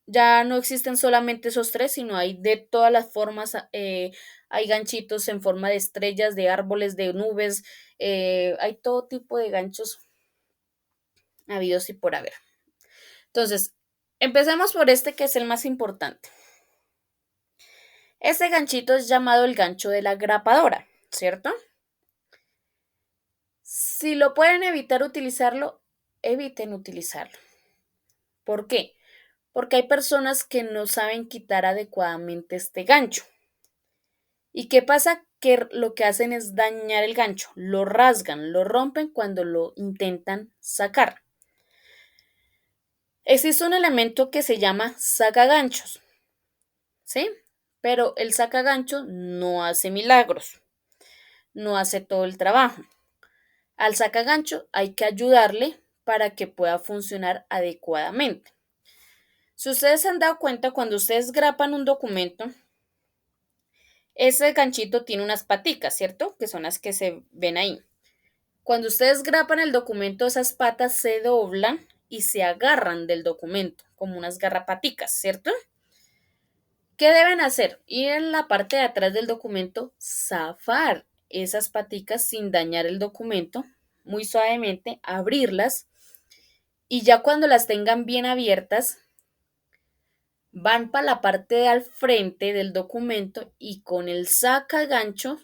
ya no existen solamente esos tres, sino hay de todas las formas. Hay ganchitos en forma de estrellas, de árboles, de nubes. Hay todo tipo de ganchos habidos y por haber. Entonces, empecemos por este que es el más importante. Este ganchito es llamado el gancho de la grapadora, ¿cierto? Si lo pueden evitar utilizarlo, eviten utilizarlo. ¿Por qué? Porque hay personas que no saben quitar adecuadamente este gancho. ¿Y qué pasa? Que lo que hacen es dañar el gancho, lo rasgan, lo rompen cuando lo intentan sacar. Existe un elemento que se llama sacaganchos, ¿sí? Pero el sacagancho no hace milagros, no hace todo el trabajo. Al sacagancho hay que ayudarle para que pueda funcionar adecuadamente. Si ustedes se han dado cuenta, cuando ustedes grapan un documento, ese ganchito tiene unas paticas, ¿cierto? Que son las que se ven ahí. Cuando ustedes grapan el documento, esas patas se doblan y se agarran del documento, como unas garrapaticas, ¿cierto? ¿Qué deben hacer? Ir en la parte de atrás del documento, zafar esas paticas sin dañar el documento, muy suavemente, abrirlas y ya cuando las tengan bien abiertas, van para la parte de al frente del documento y con el sacagancho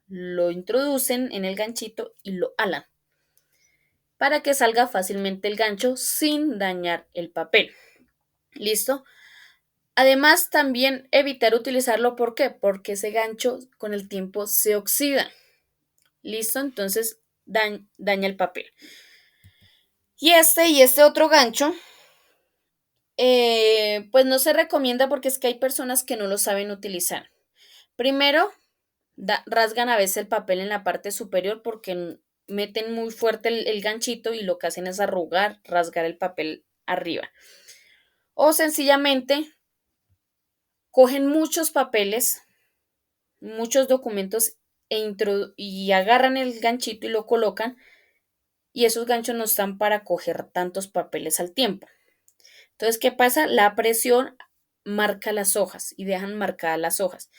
lo introducen en el ganchito y lo alan para que salga fácilmente el gancho sin dañar el papel. ¿Listo? Además, también evitar utilizarlo, ¿por qué? Porque ese gancho con el tiempo se oxida. ¿Listo? Entonces daña el papel. Y este otro gancho, pues no se recomienda porque es que hay personas que no lo saben utilizar. Primero, rasgan a veces el papel en la parte superior porque meten muy fuerte el ganchito y lo que hacen es rasgar el papel arriba. O sencillamente cogen muchos papeles, muchos documentos y agarran el ganchito y lo colocan y esos ganchos no están para coger tantos papeles al tiempo. Entonces, ¿qué pasa? La presión marca las hojas y dejan marcadas las hojas.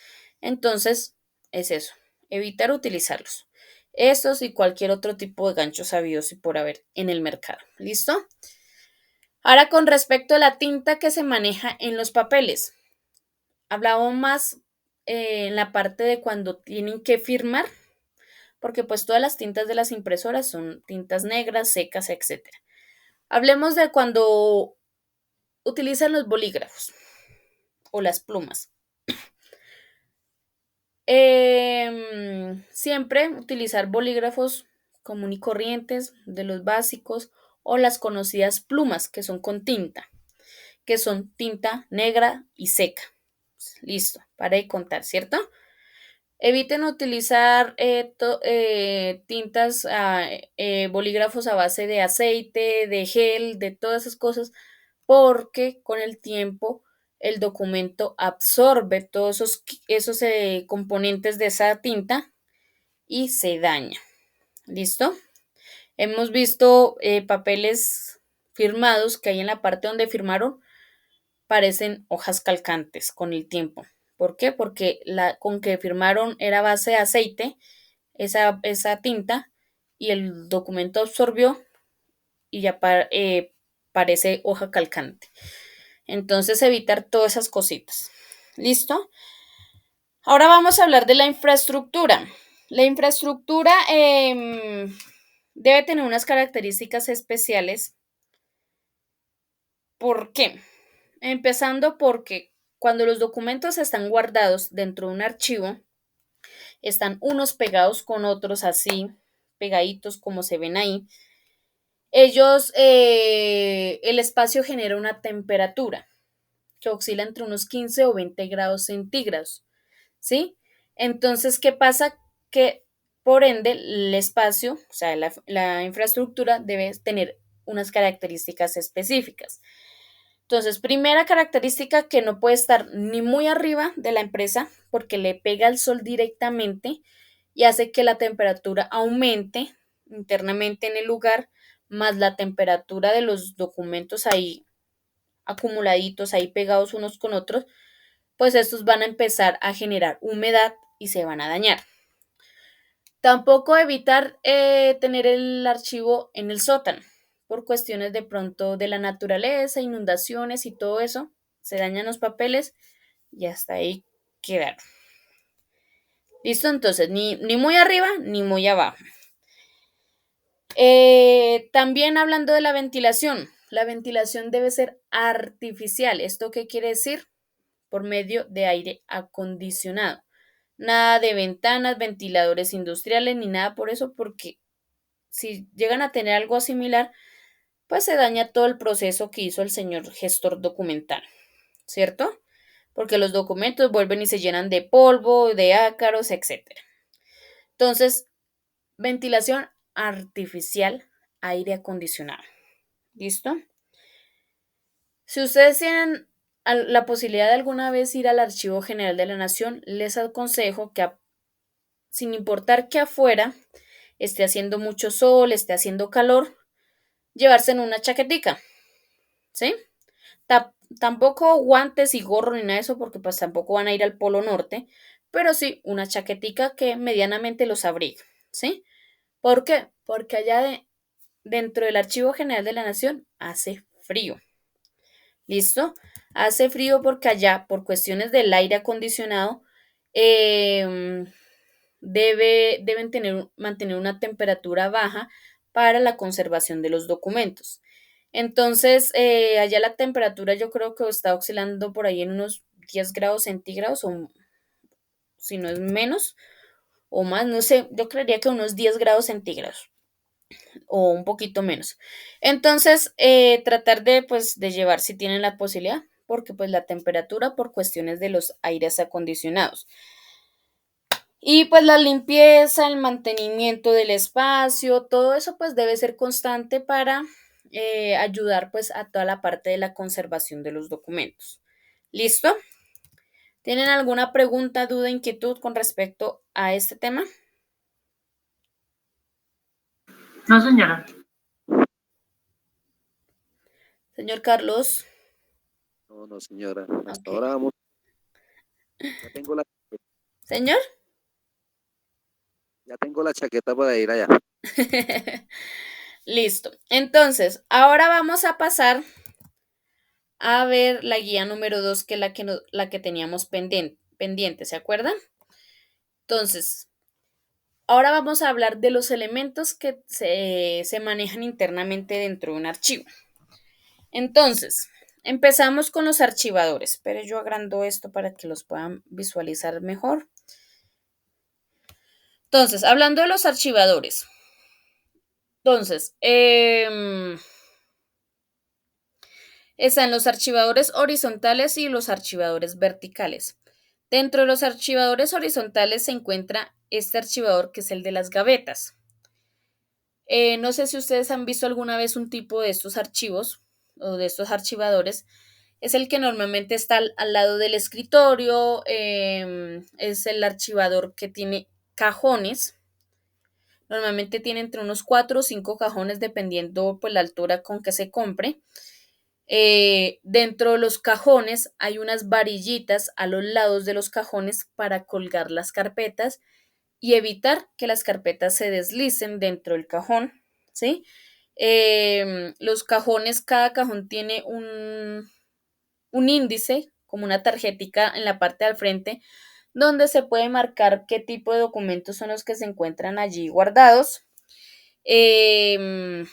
Entonces, es eso, evitar utilizarlos. Estos y cualquier otro tipo de ganchos habidos y por haber en el mercado. ¿Listo? Ahora, con respecto a la tinta que se maneja en los papeles. Hablamos más en la parte de cuando tienen que firmar, porque pues todas las tintas de las impresoras son tintas negras, secas, etc. Hablemos de cuando utilizan los bolígrafos o las plumas. Siempre utilizar bolígrafos común y corrientes, de los básicos, o las conocidas plumas, que son con tinta, que son tinta negra y seca. Listo, para de contar, ¿cierto? Eviten utilizar tintas, bolígrafos a base de aceite, de gel, de todas esas cosas, porque con el tiempo el documento absorbe todos esos componentes de esa tinta y se daña. ¿Listo? Hemos visto papeles firmados que hay en la parte donde firmaron, parecen hojas calcantes con el tiempo. ¿Por qué? Porque con que firmaron era base de aceite, esa tinta, y el documento absorbió y ya parece hoja calcante. Entonces, evitar todas esas cositas. ¿Listo? Ahora vamos a hablar de la infraestructura. La infraestructura debe tener unas características especiales. ¿Por qué? Empezando porque cuando los documentos están guardados dentro de un archivo, están unos pegados con otros así, pegaditos como se ven ahí. El espacio genera una temperatura que oscila entre unos 15 o 20 grados centígrados, ¿sí? Entonces, ¿qué pasa? Que por ende el espacio, o sea, la infraestructura debe tener unas características específicas. Entonces, primera característica, que no puede estar ni muy arriba de la empresa porque le pega el sol directamente y hace que la temperatura aumente internamente en el lugar, más la temperatura de los documentos ahí acumuladitos, ahí pegados unos con otros, pues estos van a empezar a generar humedad y se van a dañar. Tampoco evitar tener el archivo en el sótano por cuestiones de pronto de la naturaleza, inundaciones y todo eso, se dañan los papeles y hasta ahí quedaron. ¿Listo? Entonces, ni muy arriba ni muy abajo. También hablando de la ventilación debe ser artificial. ¿Esto qué quiere decir? Por medio de aire acondicionado. Nada de ventanas, ventiladores industriales, ni nada por eso, porque si llegan a tener algo similar, pues se daña todo el proceso que hizo el señor gestor documental, ¿cierto? Porque los documentos vuelven y se llenan de polvo, de ácaros, etc. Entonces, ventilación artificial, aire acondicionado. ¿Listo? Si ustedes tienen la posibilidad de alguna vez ir al Archivo General de la Nación, les aconsejo que, sin importar que afuera esté haciendo mucho sol, esté haciendo calor, llevarse en una chaquetica, ¿sí? Tampoco guantes y gorro ni nada de eso, porque pues tampoco van a ir al Polo Norte, pero sí una chaquetica que medianamente los abrigue, ¿sí? ¿Por qué? Porque allá dentro del Archivo General de la Nación hace frío. ¿Listo? Hace frío porque allá, por cuestiones del aire acondicionado, deben mantener una temperatura baja para la conservación de los documentos. Entonces, allá la temperatura yo creo que está oscilando por ahí en unos 10 grados centígrados, o si no es menos o más, no sé, yo creería que unos 10 grados centígrados o un poquito menos. Entonces, tratar de llevar si tienen la posibilidad, porque pues la temperatura por cuestiones de los aires acondicionados. Y pues la limpieza, el mantenimiento del espacio, todo eso pues debe ser constante para ayudar pues a toda la parte de la conservación de los documentos. ¿Listo? ¿Tienen alguna pregunta, duda, inquietud con respecto a este tema? No, señora. Señor Carlos. No, señora. Hasta Ok. ahora vamos. Ya tengo la, Señor. ya tengo la chaqueta para ir allá. Listo. Entonces, ahora vamos a pasar a ver la guía número 2, que es la que teníamos pendiente, ¿se acuerdan? Entonces, ahora vamos a hablar de los elementos que se manejan internamente dentro de un archivo. Entonces, empezamos con los archivadores. Pero yo agrando esto para que los puedan visualizar mejor. Entonces, hablando de los archivadores. Entonces, están los archivadores horizontales y los archivadores verticales. Dentro de los archivadores horizontales se encuentra este archivador que es el de las gavetas. No sé si ustedes han visto alguna vez un tipo de estos archivos o de estos archivadores. Es el que normalmente está al lado del escritorio. Es el archivador que tiene cajones. Normalmente tiene entre unos 4 o 5 cajones dependiendo pues la altura con que se compre. Dentro de los cajones hay unas varillitas a los lados de los cajones para colgar las carpetas y evitar que las carpetas se deslicen dentro del cajón, ¿sí? Los cajones, cada cajón tiene un índice, como una tarjetica en la parte del frente, donde se puede marcar qué tipo de documentos son los que se encuentran allí guardados. El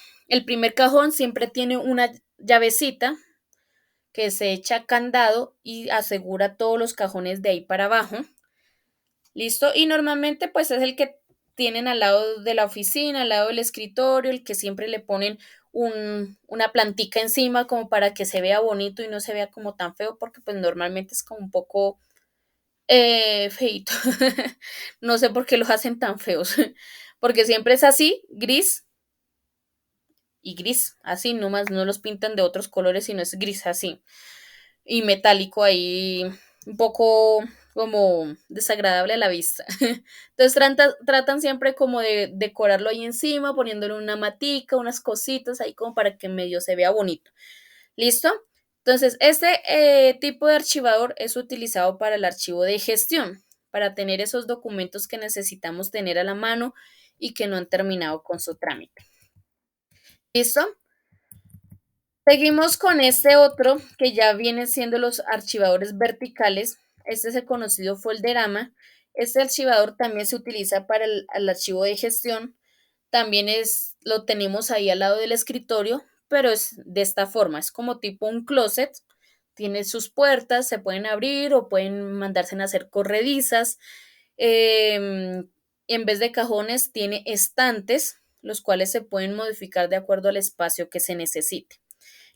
primer cajón siempre tiene una llavecita que se echa candado y asegura todos los cajones de ahí para abajo. ¿Listo? Y normalmente pues es el que tienen al lado de la oficina, al lado del escritorio, el que siempre le ponen una plantica encima como para que se vea bonito y no se vea como tan feo, porque pues normalmente es como un poco feito. No sé por qué los hacen tan feos, porque siempre es así, gris y gris, así nomás, no los pintan de otros colores, sino es gris así y metálico ahí, un poco como desagradable a la vista. Entonces tratan siempre como de decorarlo ahí encima, poniéndole una matica, unas cositas ahí como para que medio se vea bonito. ¿Listo? Entonces, este tipo de archivador es utilizado para el archivo de gestión, para tener esos documentos que necesitamos tener a la mano y que no han terminado con su trámite. ¿Listo? Seguimos con este otro que ya viene siendo los archivadores verticales. Este es el conocido folderama. Este archivador también se utiliza para el archivo de gestión. También lo tenemos ahí al lado del escritorio, pero es de esta forma. Es como tipo un closet. Tiene sus puertas, se pueden abrir o pueden mandarse a hacer corredizas. En vez de cajones, tiene estantes, los cuales se pueden modificar de acuerdo al espacio que se necesite.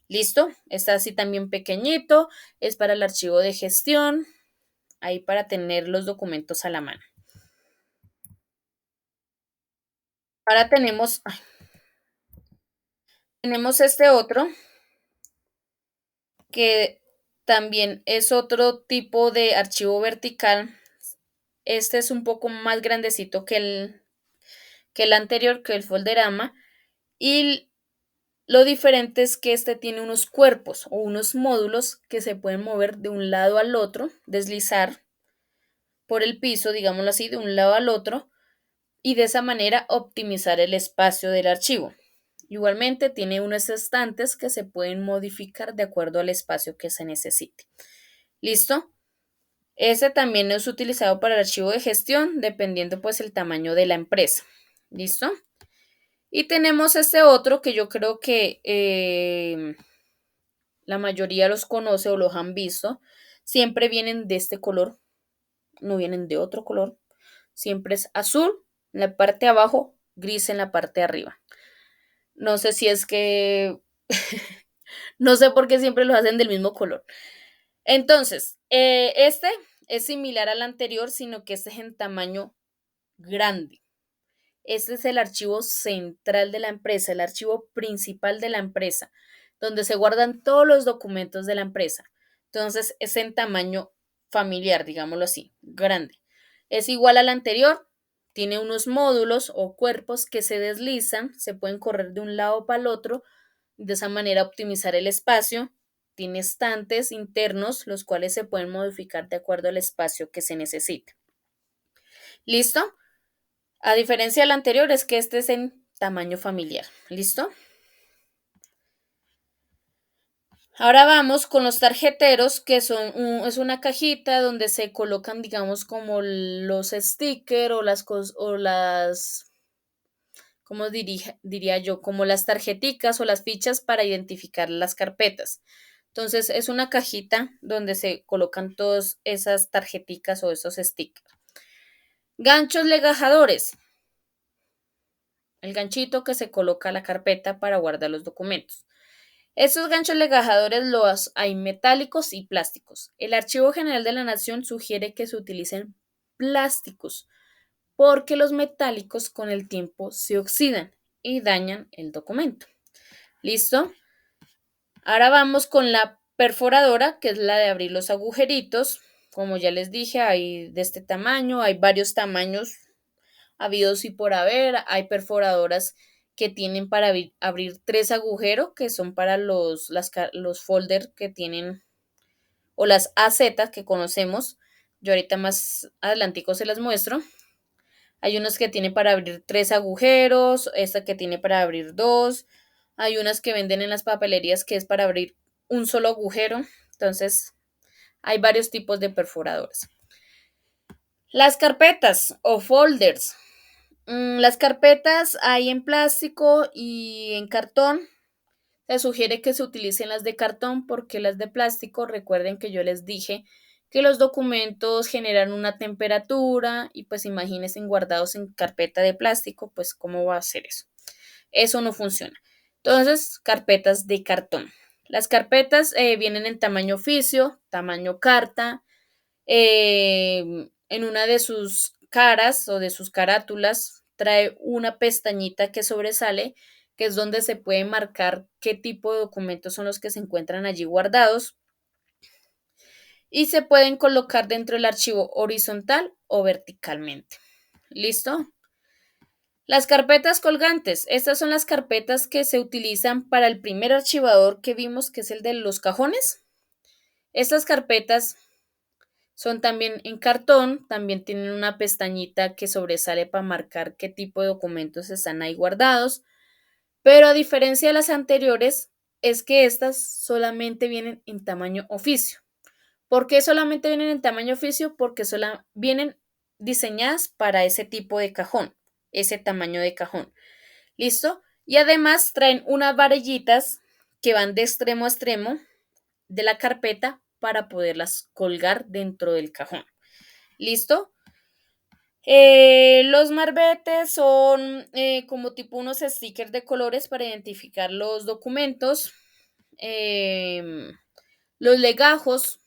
¿Listo? Está así también pequeñito, es para el archivo de gestión, ahí para tener los documentos a la mano. Ahora tenemos este otro, que también es otro tipo de archivo vertical. Este es un poco más grandecito que el anterior, que el folderama, y lo diferente es que este tiene unos cuerpos o unos módulos que se pueden mover de un lado al otro, deslizar por el piso, digámoslo así, de un lado al otro, y de esa manera optimizar el espacio del archivo. Igualmente tiene unos estantes que se pueden modificar de acuerdo al espacio que se necesite. ¿Listo? Ese también es utilizado para el archivo de gestión, dependiendo pues el tamaño de la empresa. ¿Listo? Y tenemos este otro que yo creo que la mayoría los conoce o los han visto. Siempre vienen de este color, no vienen de otro color. Siempre es azul en la parte de abajo, gris en la parte de arriba. No sé si es que, no sé por qué siempre los hacen del mismo color. Entonces, este es similar al anterior, sino que este es en tamaño grande. Este es el archivo central de la empresa, el archivo principal de la empresa, donde se guardan todos los documentos de la empresa. Entonces, es en tamaño familiar, digámoslo así, grande. Es igual al anterior, tiene unos módulos o cuerpos que se deslizan, se pueden correr de un lado para el otro, de esa manera optimizar el espacio. Tiene estantes internos, los cuales se pueden modificar de acuerdo al espacio que se necesite. ¿Listo? A diferencia del anterior, es que este es en tamaño familiar. ¿Listo? Ahora vamos con los tarjeteros, que es una cajita donde se colocan, digamos, como los stickers ¿cómo diría yo? Como las tarjeticas o las fichas para identificar las carpetas. Entonces, es una cajita donde se colocan todas esas tarjeticas o esos stickers. Ganchos legajadores. El ganchito que se coloca a la carpeta para guardar los documentos. Estos ganchos legajadores los hay metálicos y plásticos. El Archivo General de la Nación sugiere que se utilicen plásticos porque los metálicos con el tiempo se oxidan y dañan el documento. ¿Listo? Ahora vamos con la perforadora, que es la de abrir los agujeritos. Como ya les dije, hay de este tamaño, hay varios tamaños habidos y por haber. Hay perforadoras que tienen para abrir 3 agujeros, que son para los folders que tienen, o las AZ que conocemos. Yo ahorita más adelantico se las muestro. Hay unos que tienen para abrir 3 agujeros, esta que tiene para abrir 2. Hay unas que venden en las papelerías que es para abrir un solo agujero. Entonces, hay varios tipos de perforadores. Las carpetas o folders. Las carpetas hay en plástico y en cartón. Se sugiere que se utilicen las de cartón porque las de plástico, recuerden que yo les dije que los documentos generan una temperatura y pues imagínense guardados en carpeta de plástico, pues ¿cómo va a ser eso? Eso no funciona. Entonces, carpetas de cartón. Las carpetas vienen en tamaño oficio, tamaño carta, en una de sus caras o de sus carátulas trae una pestañita que sobresale, que es donde se puede marcar qué tipo de documentos son los que se encuentran allí guardados y se pueden colocar dentro del archivo horizontal o verticalmente. ¿Listo? Las carpetas colgantes. Estas son las carpetas que se utilizan para el primer archivador que vimos, que es el de los cajones. Estas carpetas son también en cartón, también tienen una pestañita que sobresale para marcar qué tipo de documentos están ahí guardados, pero a diferencia de las anteriores, es que estas solamente vienen en tamaño oficio. ¿Por qué solamente vienen en tamaño oficio? Porque vienen diseñadas para ese tipo de cajón, ese tamaño de cajón. ¿Listo? Y además traen unas varillitas que van de extremo a extremo de la carpeta para poderlas colgar dentro del cajón. ¿Listo? Los marbetes son como tipo unos stickers de colores para identificar los documentos. Los legajos.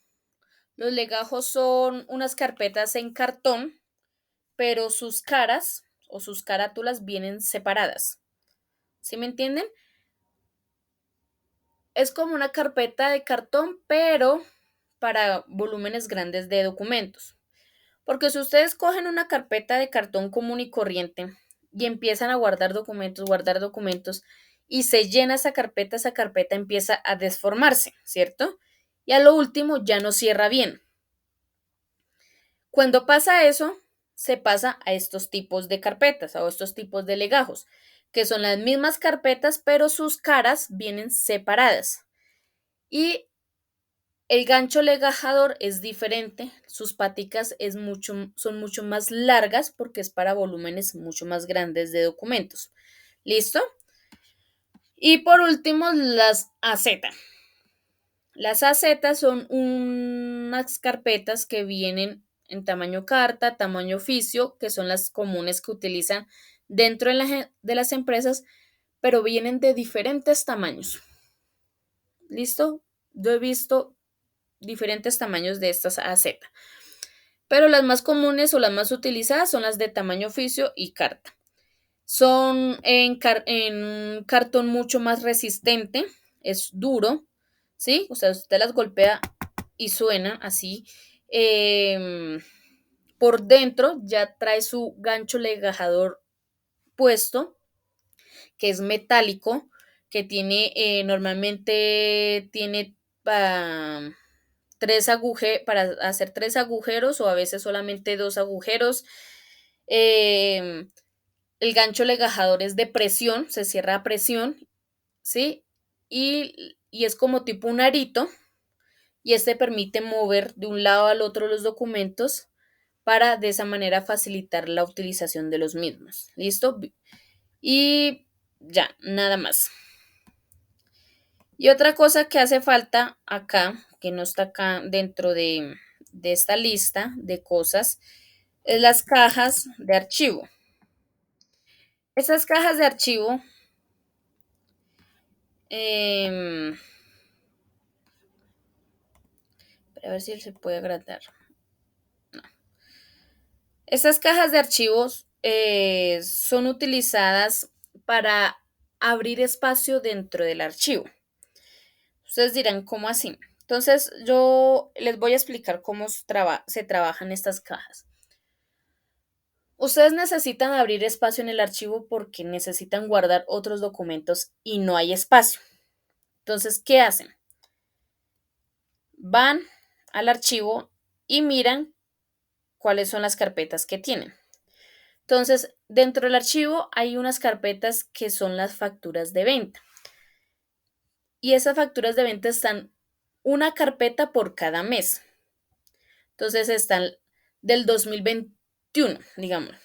Los legajos son unas carpetas en cartón, pero sus caras o sus carátulas vienen separadas. ¿Sí me entienden? Es como una carpeta de cartón, pero para volúmenes grandes de documentos. Porque si ustedes cogen una carpeta de cartón común y corriente y empiezan a guardar documentos, y se llena esa carpeta empieza a desformarse, ¿cierto? Y a lo último ya no cierra bien. Cuando pasa eso, se pasa a estos tipos de carpetas o estos tipos de legajos, que son las mismas carpetas, pero sus caras vienen separadas. Y el gancho legajador es diferente, sus paticas son mucho más largas porque es para volúmenes mucho más grandes de documentos. ¿Listo? Y por último, las AZ. Las AZ son unas carpetas que vienen en tamaño carta, tamaño oficio, que son las comunes que utilizan dentro de las empresas, pero vienen de diferentes tamaños. ¿Listo? Yo he visto diferentes tamaños de estas AZ, pero las más comunes o las más utilizadas son las de tamaño oficio y carta. Son en cartón mucho más resistente, es duro, ¿sí? O sea, usted las golpea y suena así. Por dentro ya trae su gancho legajador puesto, que es metálico, que tiene, normalmente tiene para hacer 3 agujeros o a veces solamente 2 agujeros. El gancho legajador es de presión, se cierra a presión, ¿sí? Y es como tipo un arito, y este permite mover de un lado al otro los documentos para de esa manera facilitar la utilización de los mismos. ¿Listo? Y ya, nada más. Y otra cosa que hace falta acá, que no está acá dentro de esta lista de cosas, es las cajas de archivo. Esas cajas de archivo Em, a ver si se puede agrandar. Estas cajas de archivos son utilizadas para abrir espacio dentro del archivo. Ustedes dirán, ¿cómo así? Entonces, yo les voy a explicar cómo se trabajan estas cajas. Ustedes necesitan abrir espacio en el archivo porque necesitan guardar otros documentos y no hay espacio. Entonces, ¿qué hacen? Van al archivo y miran cuáles son las carpetas que tienen. Entonces, dentro del archivo hay unas carpetas que son las facturas de venta. Y esas facturas de venta están una carpeta por cada mes. Entonces, están del 2021, digamos.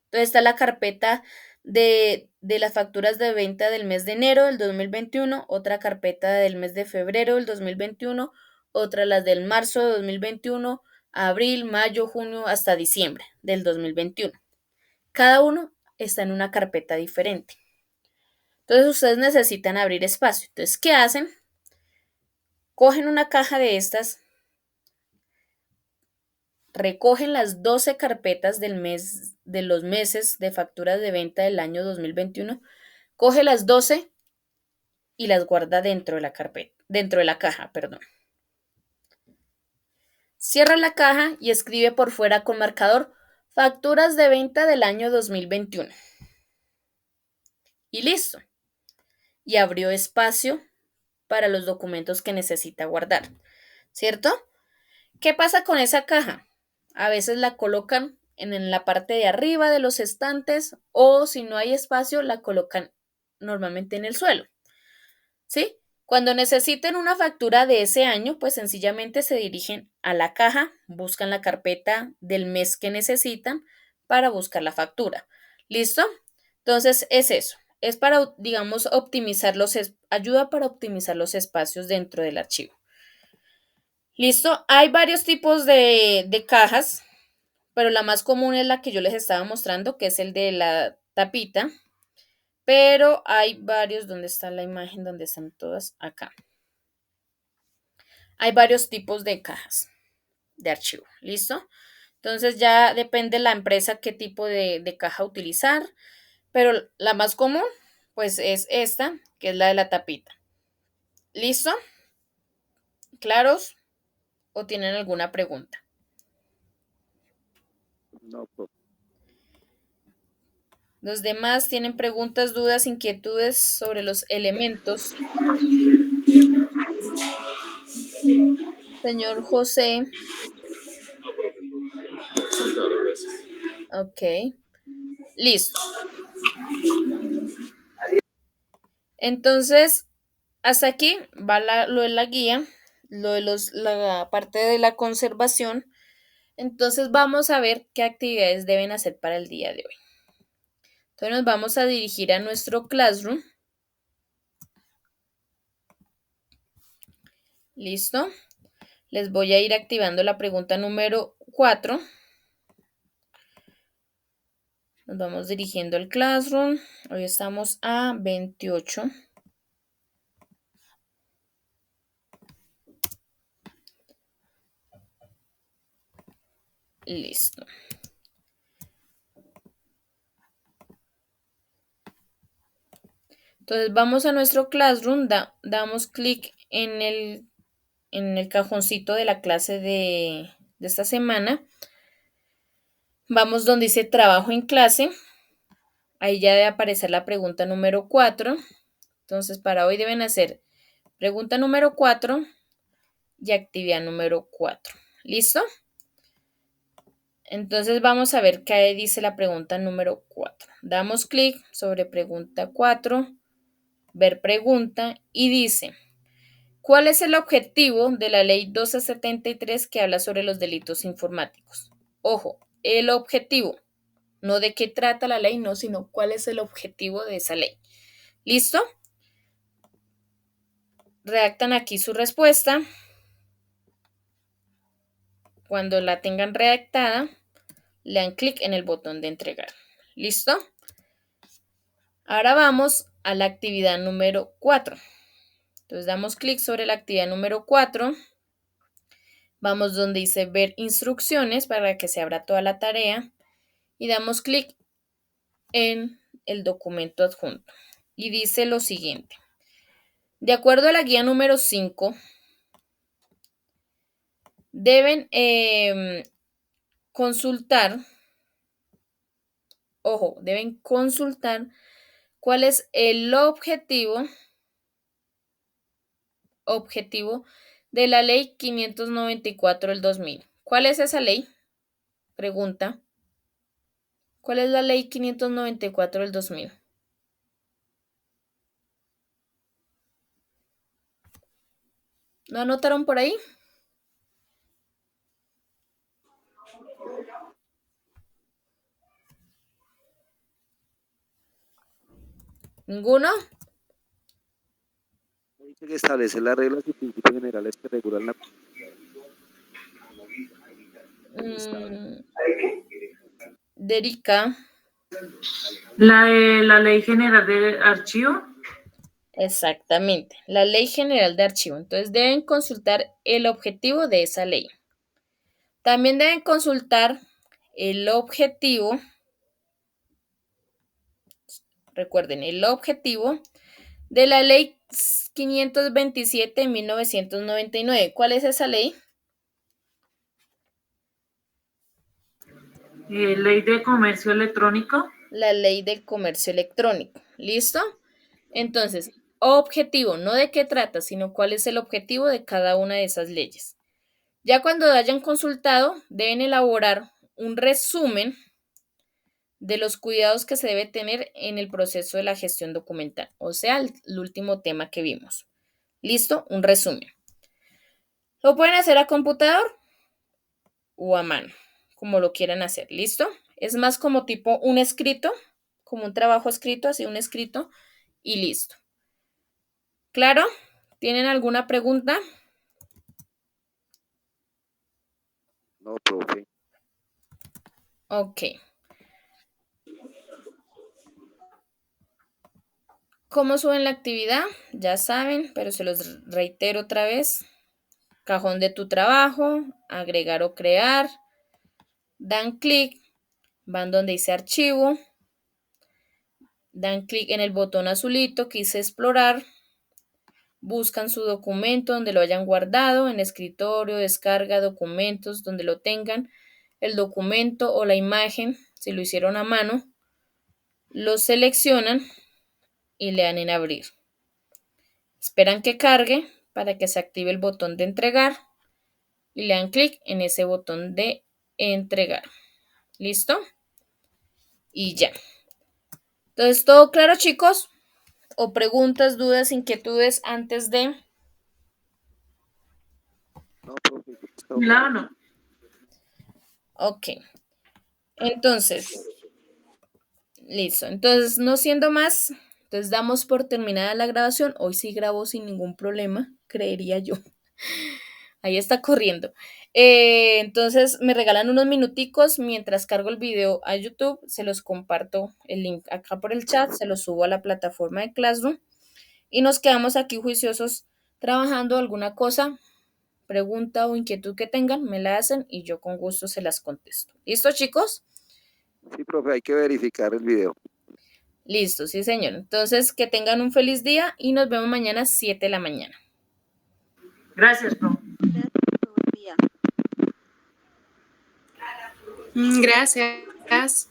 Entonces, está la carpeta de las facturas de venta del mes de enero del 2021, otra carpeta del mes de febrero del 2021, otra las del marzo de 2021, abril, mayo, junio, hasta diciembre del 2021. Cada uno está en una carpeta diferente. Entonces ustedes necesitan abrir espacio. Entonces, ¿qué hacen? Cogen una caja de estas, recogen las 12 carpetas del mes, de los meses de facturas de venta del año 2021, coge las 12 y las guarda dentro de la carpeta, dentro de la caja, perdón. Cierra la caja y escribe por fuera con marcador facturas de venta del año 2021. Y listo. Y abrió espacio para los documentos que necesita guardar, ¿cierto? ¿Qué pasa con esa caja? A veces la colocan en la parte de arriba de los estantes o si no hay espacio la colocan normalmente en el suelo, ¿sí? Cuando necesiten una factura de ese año, pues sencillamente se dirigen a la caja, buscan la carpeta del mes que necesitan para buscar la factura. ¿Listo? Entonces es eso. Es para, digamos, ayuda para optimizar los espacios dentro del archivo. ¿Listo? Hay varios tipos de cajas, pero la más común es la que yo les estaba mostrando, que es el de la tapita. Pero hay varios, ¿dónde está la imagen? ¿Dónde están todas? Acá. Hay varios tipos de cajas de archivo. ¿Listo? Entonces ya depende la empresa qué tipo de caja utilizar, pero la más común, pues es esta, que es la de la tapita. ¿Listo? ¿Claros? ¿O tienen alguna pregunta? No, profe. Los demás tienen preguntas, dudas, inquietudes sobre los elementos. Señor José. Ok. Listo. Entonces, hasta aquí va lo de la guía, lo de la parte de la conservación. Entonces, vamos a ver qué actividades deben hacer para el día de hoy. Entonces, nos vamos a dirigir a nuestro Classroom. Listo. Les voy a ir activando la pregunta número 4. Nos vamos dirigiendo al Classroom. Hoy estamos a 28. Listo. Entonces vamos a nuestro Classroom, damos clic en el cajoncito de la clase de esta semana. Vamos donde dice trabajo en clase. Ahí ya debe aparecer la pregunta número 4. Entonces para hoy deben hacer pregunta número 4 y actividad número 4. ¿Listo? Entonces vamos a ver qué dice la pregunta número 4. Damos clic sobre pregunta 4, ver pregunta y dice, ¿cuál es el objetivo de la ley 1273 que habla sobre los delitos informáticos? Ojo, el objetivo, no de qué trata la ley, no, sino cuál es el objetivo de esa ley. ¿Listo? Redactan aquí su respuesta. Cuando la tengan redactada, le dan clic en el botón de entregar. ¿Listo? Ahora vamos a la actividad número 4. Entonces damos clic sobre la actividad número 4. Vamos donde dice ver instrucciones para que se abra toda la tarea y damos clic en el documento adjunto. Y dice lo siguiente. De acuerdo a la guía número 5, deben consultar cuál es el objetivo de la ley 594 del 2000. ¿Cuál es esa ley? Pregunta. ¿Cuál es la ley 594 del 2000? ¿Lo anotaron por ahí? ¿Ninguno? Dice que establece las reglas y principios generales que regulan la... Derica. La de la Ley General de Archivo. Exactamente, la Ley General de Archivo. Entonces deben consultar el objetivo de esa ley. También deben consultar el objetivo, recuerden, el objetivo de la Ley 527 de 1999. ¿Cuál es esa ley? Ley de Comercio Electrónico. La Ley del Comercio Electrónico. ¿Listo? Entonces, objetivo, no de qué trata, sino cuál es el objetivo de cada una de esas leyes. Ya cuando hayan consultado, deben elaborar un resumen de los cuidados que se debe tener en el proceso de la gestión documental, o sea, el último tema que vimos. ¿Listo? Un resumen. Lo pueden hacer a computador o a mano, como lo quieran hacer. ¿Listo? Es más como tipo un escrito, como un trabajo escrito, así un escrito, y listo. ¿Claro? ¿Tienen alguna pregunta? No, profe. Ok. ¿Cómo suben la actividad? Ya saben, pero se los reitero otra vez. Cajón de tu trabajo, agregar o crear. Dan clic, van donde dice archivo. Dan clic en el botón azulito que dice explorar. Buscan su documento donde lo hayan guardado, en escritorio, descarga, documentos, donde lo tengan. El documento o la imagen, si lo hicieron a mano, lo seleccionan y le dan en abrir. Esperan que cargue para que se active el botón de entregar y le dan clic en ese botón de entregar. ¿Listo? Y ya. Entonces, ¿todo claro, chicos? ¿O preguntas, dudas, inquietudes antes de...? No, profe. Claro, no. Ok. Entonces, listo. Entonces, no siendo más, entonces damos por terminada la grabación. Hoy sí grabo sin ningún problema, creería yo. Ahí está corriendo. Entonces me regalan unos minuticos mientras cargo el video a YouTube. Se los comparto el link acá por el chat. Se los subo a la plataforma de Classroom. Y nos quedamos aquí juiciosos trabajando alguna cosa, pregunta o inquietud que tengan, me la hacen y yo con gusto se las contesto. ¿Listo, chicos? Sí, profe, hay que verificar el video. Listo, sí, señor. Entonces, que tengan un feliz día y nos vemos mañana a 7 de la mañana. Gracias, profe. Gracias.